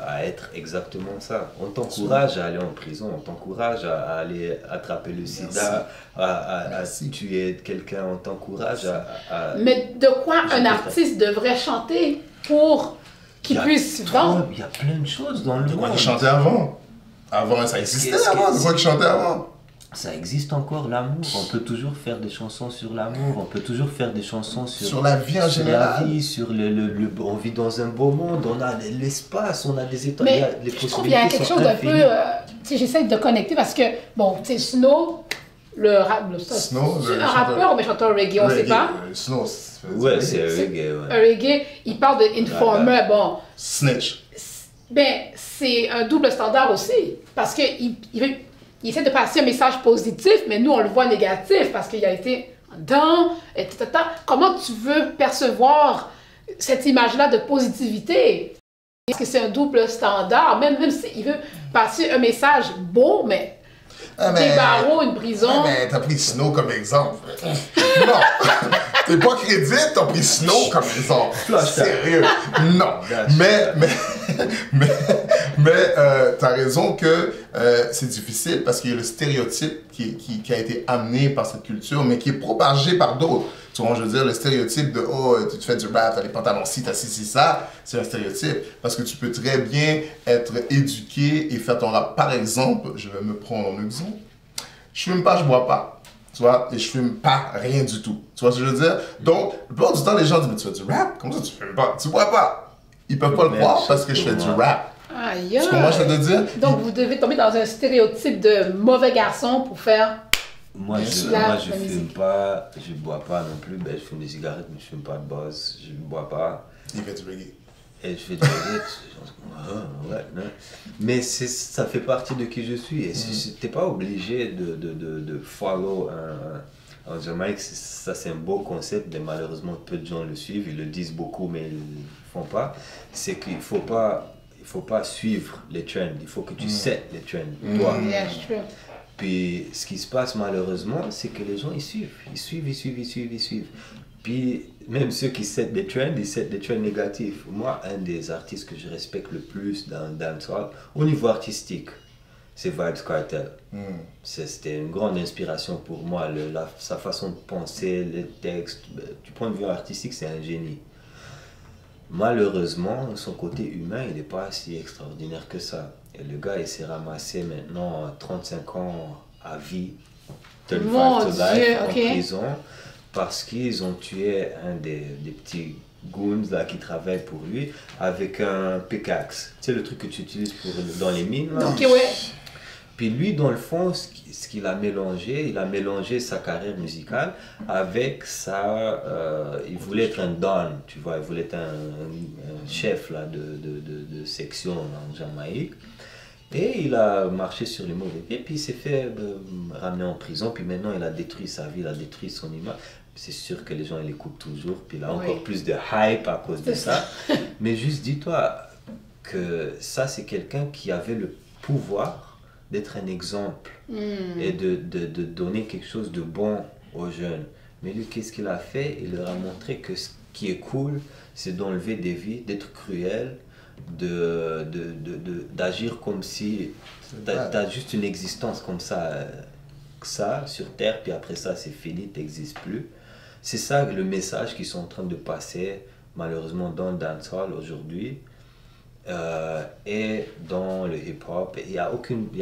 Speaker 3: à être exactement ça. On t'encourage à aller en prison, on t'encourage à aller attraper le sida, à tuer quelqu'un, on t'encourage à...
Speaker 1: Mais de quoi un artiste devrait chanter pour qu'il puisse vendre?
Speaker 3: Il y a plein de choses dans le monde.
Speaker 2: De quoi ils chantaient avant? Avant, ça existait avant. De quoi ils chantaient avant?
Speaker 3: Ça existe encore, l'amour. On peut toujours faire des chansons sur l'amour. On peut toujours faire des chansons sur
Speaker 2: la vie en général.
Speaker 3: La vie, sur on vit dans un beau monde. On a l'espace, on a des étoiles.
Speaker 1: Mais
Speaker 3: les
Speaker 1: je trouve qu'il y a quelque chose d'un peu... j'essaie de connecter parce que, bon, tu sais, Snow, le rappeur ou un chanteur reggae, on ne sait pas.
Speaker 2: Snow,
Speaker 3: c'est un reggae.
Speaker 1: Un reggae, il parle de Informer, bon.
Speaker 2: Snitch.
Speaker 1: Ben, c'est un double standard aussi. Parce qu'il essaie de passer un message positif, mais nous, on le voit négatif parce qu'il a été dedans, etc. Comment tu veux percevoir cette image-là de positivité? Est-ce que c'est un double standard? Même s'il veut passer un message beau, mais des barreaux, une prison.
Speaker 2: Mais t'as pris Snow comme exemple. Non! T'es pas crédit, t'as pris Snow comme exemple. Sérieux. Non. Mais t'as raison que c'est difficile parce qu'il y a le stéréotype qui a été amené par cette culture, mais qui est propagé par d'autres. Tu vois, je veux dire, le stéréotype de « Oh, tu fais du rap, t'as les pantalons ci, t'as ci, ça », c'est un stéréotype. Parce que tu peux très bien être éduqué et faire ton rap. Par exemple, je vais me prendre en exemple, je fume pas, je bois pas. Tu vois, et je fume pas rien du tout. Tu vois ce que je veux dire? Donc, la plupart du temps, les gens disent « Mais tu fais du rap? Comment ça tu fumes pas? Tu bois pas? » Ils peuvent pas le croire parce que je fais du rap.
Speaker 1: Aïe!
Speaker 2: Tu comprends ce que je veux dire?
Speaker 1: Donc, vous devez tomber dans un stéréotype de mauvais garçon pour faire...
Speaker 3: Moi, je fume pas, je bois pas non plus. Ben, je fume des cigarettes, mais je fume pas de buzz, je bois pas.
Speaker 2: Il fait du reggae.
Speaker 3: Et je fais du reggae, ouais, non. Mais ça fait partie de qui je suis. Et t'es pas obligé de follow en Jamaïque. Ça, c'est un beau concept, mais malheureusement, peu de gens le suivent. Ils le disent beaucoup, mais ils le font pas. C'est qu'il faut pas suivre les trends. Il faut que tu sais les trends, toi.
Speaker 1: Yeah, sure.
Speaker 3: Puis ce qui se passe malheureusement, c'est que les gens ils suivent. Puis même ceux qui set des trends, ils set des trends négatifs. Moi, un des artistes que je respecte le plus dans le dancehall, au niveau artistique, c'est Vybz Kartel. C'était une grande inspiration pour moi, sa façon de penser, les textes. Du point de vue artistique, c'est un génie. Malheureusement, son côté humain, il n'est pas si extraordinaire que ça. Et le gars, il s'est ramassé maintenant 35 ans à vie, 35 to life, en prison, parce qu'ils ont tué un des petits goons là, qui travaillent pour lui avec un pickaxe. Tu sais, le truc que tu utilises dans les mines là.
Speaker 1: Ok, ouais.
Speaker 3: Puis lui, dans le fond, ce qu'il a mélangé, il a mélangé sa carrière musicale avec il voulait être un don, tu vois, il voulait être un chef là, de section en Jamaïque. Et il a marché sur les mauvais pieds, puis il s'est fait ramener en prison, puis maintenant il a détruit sa vie, il a détruit son image. C'est sûr que les gens ils l'écoutent toujours, puis il a encore plus de hype à cause de ça. Mais juste dis-toi que ça, c'est quelqu'un qui avait le pouvoir d'être un exemple et de donner quelque chose de bon aux jeunes. Mais lui, qu'est-ce qu'il a fait? Il leur a montré que ce qui est cool, c'est d'enlever des vies, d'être cruel, d'agir comme si t'as juste une existence comme ça sur Terre, puis après ça, c'est fini, t'existes plus. C'est ça le message qu'ils sont en train de passer, malheureusement, dans le dancehall aujourd'hui. Et dans le hip-hop, il y a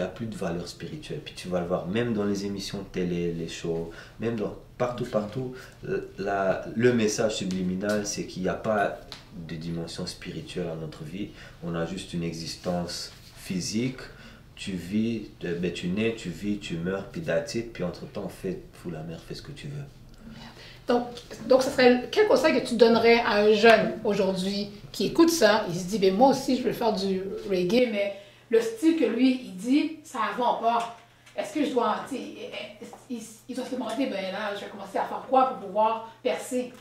Speaker 3: plus de valeur spirituelle. Puis tu vas le voir, même dans les émissions de télé, les shows, même partout, le message subliminal, c'est qu'il n'y a pas de dimension spirituelle à notre vie. On a juste une existence physique. Tu vis, tu nais, tu vis, tu meurs, puis that's it. Puis entre-temps, fous la mer, fais ce que tu veux.
Speaker 1: Donc, ça serait quel conseil que tu donnerais à un jeune aujourd'hui qui écoute ça, il se dit, ben moi aussi, je veux faire du reggae, mais le style que lui, il dit, ça ne vend pas. Est-ce que je dois, il doit se demander, ben là, je vais commencer à faire quoi pour pouvoir percer?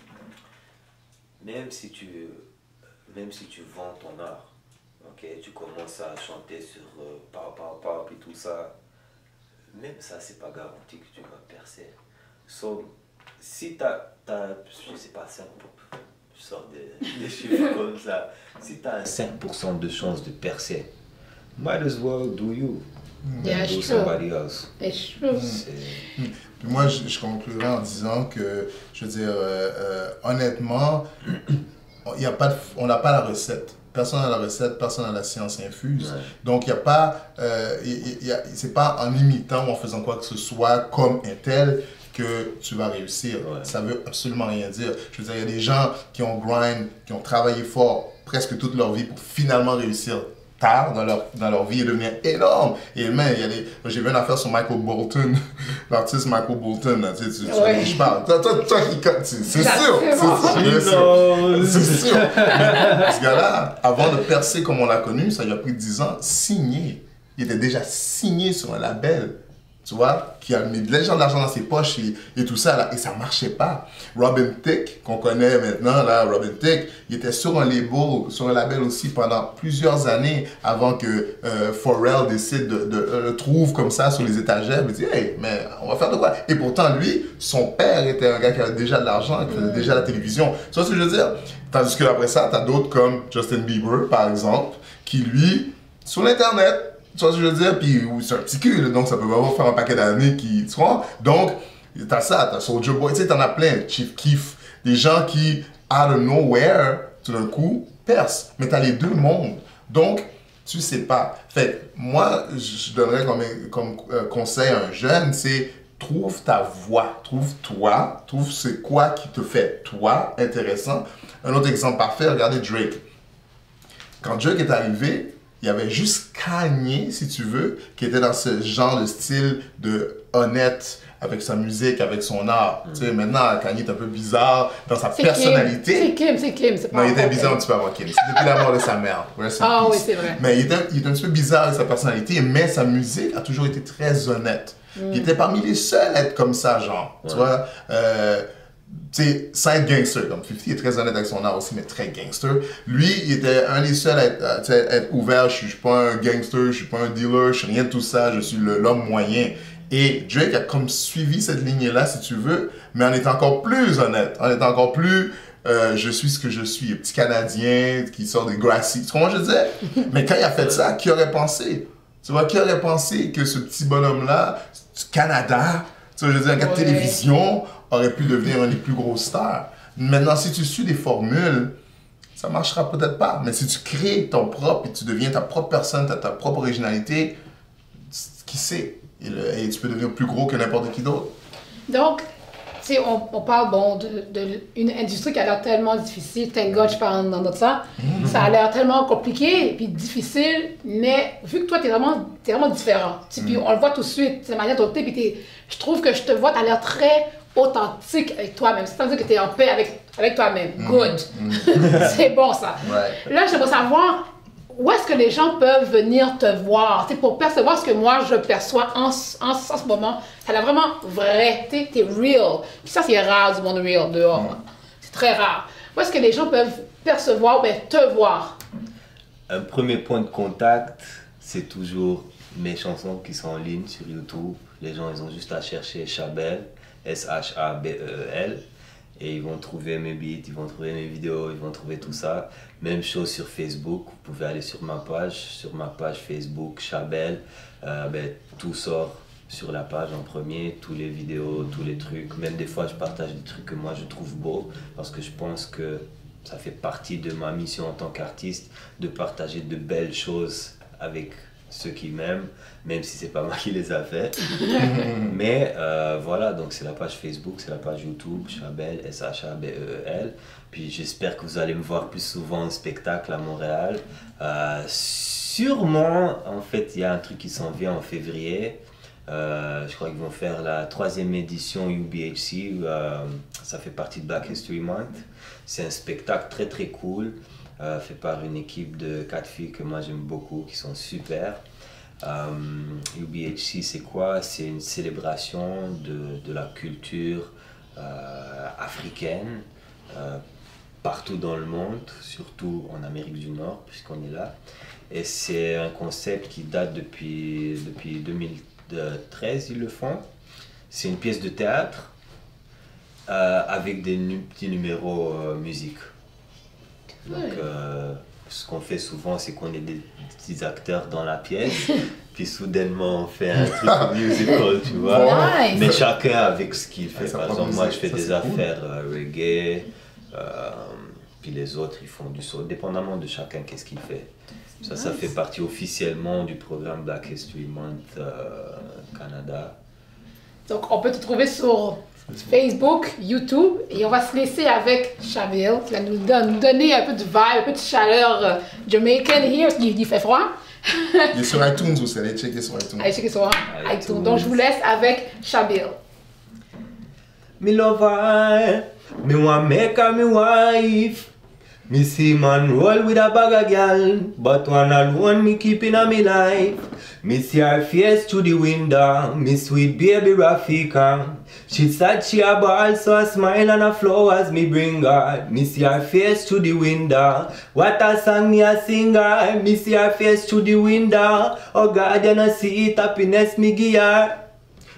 Speaker 3: Même si tu vends ton art, ok, tu commences à chanter sur pop et tout ça. Même ça, c'est pas garanti que tu vas percer. So, si je sais pas, 5%, je sors des chiffres comme ça. Si tu as 5% de chance de percer, might as well do you.
Speaker 1: Yeah,
Speaker 3: Do
Speaker 1: it's
Speaker 3: somebody else.
Speaker 1: It's true.
Speaker 2: Puis moi, je conclurai en disant que, je veux dire, honnêtement, on n'a pas la recette. Personne n'a la recette, personne n'a la science infuse.
Speaker 3: Ouais.
Speaker 2: Donc, il n'y a pas, c'est pas en imitant ou en faisant quoi que ce soit comme un tel que tu vas réussir.
Speaker 3: Ouais.
Speaker 2: Ça veut absolument rien dire. Je veux dire, il y a des gens qui ont grind, qui ont travaillé fort presque toute leur vie pour finalement réussir tard dans leur vie et devenir énorme. Et même, j'ai vu une affaire sur Michael Bolton, l'artiste Michael Bolton, là, tu sais,
Speaker 1: Ouais.
Speaker 2: je parle. Toi c'est sûr,
Speaker 1: Exactement.
Speaker 2: c'est sûr. Mais ce gars-là, avant de percer comme on l'a connu, ça lui a pris 10 ans, signé. Il était déjà signé sur un label, tu vois, qui a mis de l'argent dans ses poches et tout ça, là, et ça marchait pas. Robin Thicke, qu'on connaît maintenant, là, Robin Thicke, il était sur un label aussi pendant plusieurs années avant que Pharrell décide de le trouve comme ça sur les étagères. Il dit, hey, mais on va faire de quoi? Et pourtant, lui, son père était un gars qui avait déjà de l'argent, qui faisait déjà la télévision. Tu vois ce que je veux dire? Tandis que après ça, tu as d'autres comme Justin Bieber, par exemple, qui lui, sur l'Internet, tu vois ce que je veux dire? Puis c'est un petit cul, là, donc ça peut vraiment faire un paquet d'années qui... Tu vois? Donc, t'as ça, t'as Soulja Boy, tu sais, t'en as plein, Chief Keef, des gens qui, out of nowhere, tout d'un coup, percent. Mais t'as les deux mondes. Donc, tu sais pas. Fait que moi, je donnerais comme conseil à un jeune, c'est trouve ta voix, trouve c'est quoi qui te fait toi intéressant. Un autre exemple parfait, regardez Drake. Quand Drake est arrivé, il y avait juste Kanye, si tu veux, qui était dans ce genre de style de honnête avec sa musique, avec son art. Tu sais, maintenant, Kanye est un peu bizarre dans sa personnalité.
Speaker 1: C'est Kim, c'est pas
Speaker 2: Non, il était
Speaker 1: encore
Speaker 2: bizarre un petit peu avant Kim. C'est depuis la mort de sa mère. Rest in
Speaker 1: Ah
Speaker 2: peace.
Speaker 1: oui, c'est vrai.
Speaker 2: Mais il était un petit peu bizarre avec sa personnalité, mais sa musique a toujours été très honnête. Il était parmi les seuls à être comme ça, genre. Tu vois, tu sais, side gangster, comme 50 est très honnête avec son art aussi, mais très gangster. Lui, il était un des seuls à être ouvert. Je suis pas un gangster, je suis pas un dealer, je suis rien de tout ça, je suis l'homme moyen. Et Drake a comme suivi cette lignée-là, si tu veux, mais en étant encore plus honnête, en étant encore plus je suis ce que je suis, un petit Canadien qui sort des Grassy. Tu comprends ce que je disais? Mais quand il a fait ça, qui aurait pensé? Tu vois, qui aurait pensé que ce petit bonhomme-là, du Canada, tu vois, je veux dire, un gars de télévision, aurait pu devenir un des plus gros stars. Maintenant, si tu suis des formules, ça marchera peut-être pas. Mais si tu crées ton propre et tu deviens ta propre personne, ta propre originalité, qui sait? Et tu peux devenir plus gros que n'importe qui d'autre.
Speaker 1: Donc, tu sais, on parle bon, d'une industrie qui a l'air tellement difficile. Thank God, je parle dans notre ça. Ça a l'air tellement compliqué et puis difficile, mais vu que toi, t'es vraiment différent. Puis on le voit tout de suite, c'est la manière dont t'es, je trouve que je te vois, t'as l'air très authentique avec toi-même. C'est-à-dire que t'es en paix avec toi-même. Good. C'est bon, ça.
Speaker 2: Ouais.
Speaker 1: Là, j'aimerais savoir, où est-ce que les gens peuvent venir te voir, pour percevoir ce que moi je perçois en ce moment. Ça a l'air vraiment vrai, t'es real. Puis ça, c'est rare du monde real dehors. C'est très rare. Où est-ce que les gens peuvent percevoir, te voir?
Speaker 3: Un premier point de contact, c'est toujours mes chansons qui sont en ligne sur YouTube. Les gens, ils ont juste à chercher Chabel, Shabel. Et ils vont trouver mes beats, ils vont trouver mes vidéos, ils vont trouver tout ça. Même chose sur Facebook, vous pouvez aller sur ma page Facebook, Chabel, tout sort sur la page en premier, tous les vidéos, tous les trucs. Même des fois, je partage des trucs que moi je trouve beaux, parce que je pense que ça fait partie de ma mission en tant qu'artiste, de partager de belles choses avec ceux qui m'aiment, même si c'est pas moi qui les a fait. Mais voilà, donc c'est la page Facebook, c'est la page YouTube, Chabel, Shabel. Puis j'espère que vous allez me voir plus souvent en spectacle à Montréal. Sûrement, en fait, il y a un truc qui s'en vient en février. Je crois qu'ils vont faire la 3e édition UBHC. Ça fait partie de Black History Month. C'est un spectacle très très cool. Fait par une équipe de 4 filles que moi j'aime beaucoup, qui sont super. UBHC, c'est quoi? C'est une célébration de la culture africaine, partout dans le monde, surtout en Amérique du Nord, puisqu'on est là. Et c'est un concept qui date depuis 2013, ils le font. C'est une pièce de théâtre avec des petits numéros musique. Donc, ce qu'on fait souvent, c'est qu'on est des petits acteurs dans la pièce, puis soudainement on fait un truc musical, tu vois.
Speaker 1: Nice.
Speaker 3: Mais chacun avec ce qu'il fait. Par exemple, moi je fais des
Speaker 2: cool.
Speaker 3: affaires reggae, puis les autres ils font du soul, dépendamment de chacun qu'est-ce qu'il fait. Ça fait partie officiellement du programme Black History Month Canada.
Speaker 1: Donc, on peut te trouver sur Facebook, YouTube, et on va se laisser avec Shabil, qui va nous donner un peu de vibe, un peu de chaleur Jamaican here, parce qu'il fait froid.
Speaker 2: Il est sur iTunes aussi, allez checker sur iTunes.
Speaker 1: Allez checker sur iTunes. Donc, je vous laisse avec Shabil.
Speaker 3: Me love her, me want make her me wife. Me see man roll with a bag of gal, but one alone me keep in a me life. Me see her face through the window, me sweet baby Rafika. She said she a ball, so a smile and a flowers me bring her. Me see her face through the window, what a song me a sing her. Me see her face through the window, oh God you know see it, happiness me give her.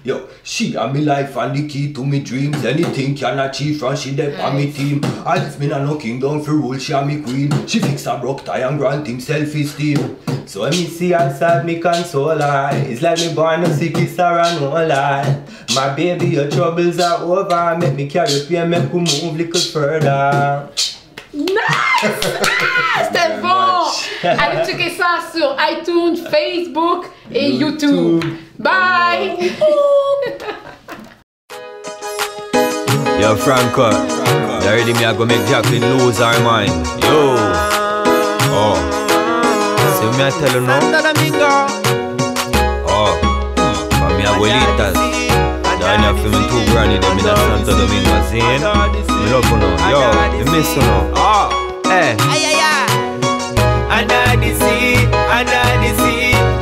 Speaker 3: Yo, she and me life and the key to me dreams. Anything can achieve from she there on me team. I live me no kingdom for rule, she a me queen. She fix a broke tie and grant him self-esteem. So when me see her sad, me console her. It's like me born no sick, it's her and no lie. My baby, your troubles are over. Make me carry pain, make we move little further.
Speaker 1: Nice! C'était bon! Allez checker ça sur iTunes, Facebook et YouTube. Bye!
Speaker 3: Yo, Franco, you ready me I go make Jacqueline lose her mind. Yo! Oh. See me I tell you now? Oh. For me abuelitas. Down here for me two granny them in Santo Domingo, see? Me love you now. Yo, me miss you now. Oh. Hey. Under the sea,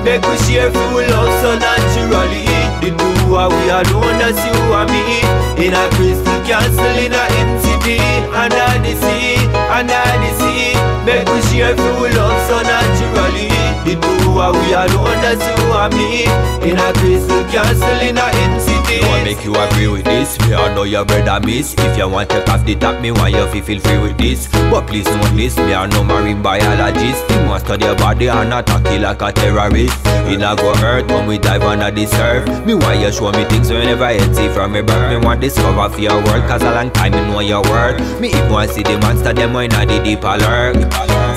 Speaker 3: make we share full love so naturally. The two are we alone, that's you and me. In a crystal castle in a city. Under the sea, make we share full love so naturally. The two are we alone, that's you and me. In a crystal castle in a city. No one make you agree with this. Me I know your brother miss. If you want to take off the top, me want you feel free with this. But please don't this. Me I no marine biologist. You want study your body and attack you like a terrorist. You not go hurt when we dive under the surf. Me want you show me things whenever you see from me birth. Me want discover for your world, cause a long time me know your word. Me even want see the monster them when I the deep alert.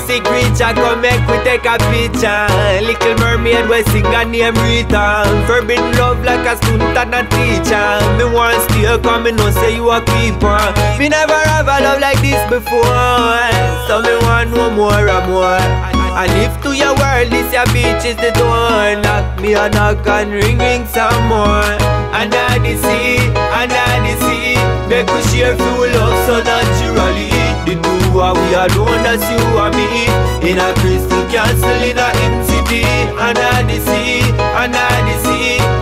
Speaker 3: See creature come make we take a picture. Little mermaid we sing a name Rita. Forbidden love like a student and a teacher. Me want still come me know say you a keeper. Me never have a love like this before. So me want no more and more. And if to your world this your beach is the door. Knock me a knock and ring some more. Under the sea, make we share full love so naturally. The two are we alone, that's you and me. In a crystal castle in a city. Under the sea,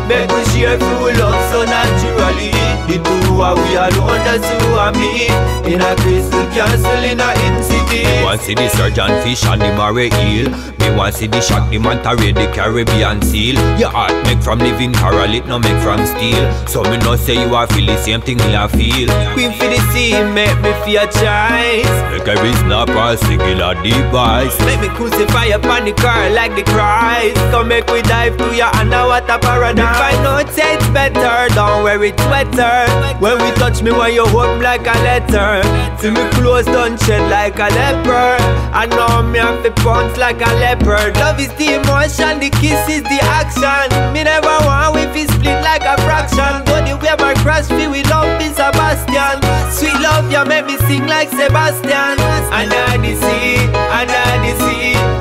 Speaker 3: make we share full love so naturally. The two are we alone, that's you and me. In a crystal castle in a city. Me want see the surgeon fish and the moray eel. Me want see the shark, the manta ray, the Caribbean seal. Your heart make from living coral, it no make from steel. So me no say you a feel the same thing me a feel. Queen for the sea, make me feel choice. Make every snapper singular device. Make me crucify upon the car like the Christ. Come make we dive to your underwater paradise. If I know it tastes better, don't wear it sweater. When we touch me, when you hold me like a letter. See me clothes done shed like a leopard. I know me have to pounce like a leopard. Love is the emotion, the kiss is the action. Me never want we feel split like a fraction. Though the way my crush feel we love is Sebastian. Sweet love, you make me sing like Sebastian. Under the sea,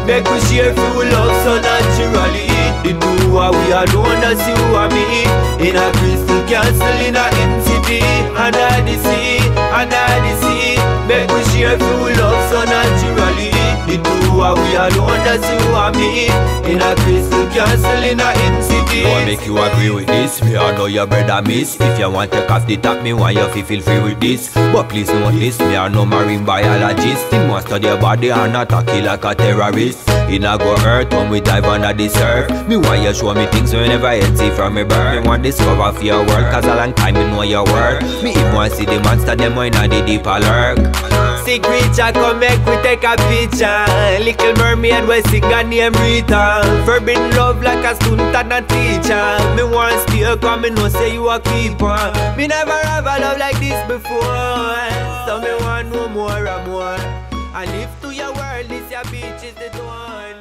Speaker 3: make we share full love so naturally. The two are we alone, that's you and me. In a crystal castle in a city. Under the sea, make we share full love so naturally. The two are we alone, that's you and me. In a crystal castle in a city.
Speaker 4: this. I make you agree with this. Me I know your brother miss. If you want to take off the top, me want you feel free with this. But please note this, me I no marine biologist. He must study your body and attack you like a terrorist. It not go hurt when we dive under the surf. Me want you show me things we never yet see from me birth. Me want discover for your world, cause a long time me know your word. Me even want see the monster, them why not the deeper lurk. See creature come make we take a picture. Little mermaid we sing a name Rita. Forbidden love like a student and a teacher. Me want still come, me know say you a keeper. Me never have a love like this before. So me want no more and more. And if to your world this your beach is the door.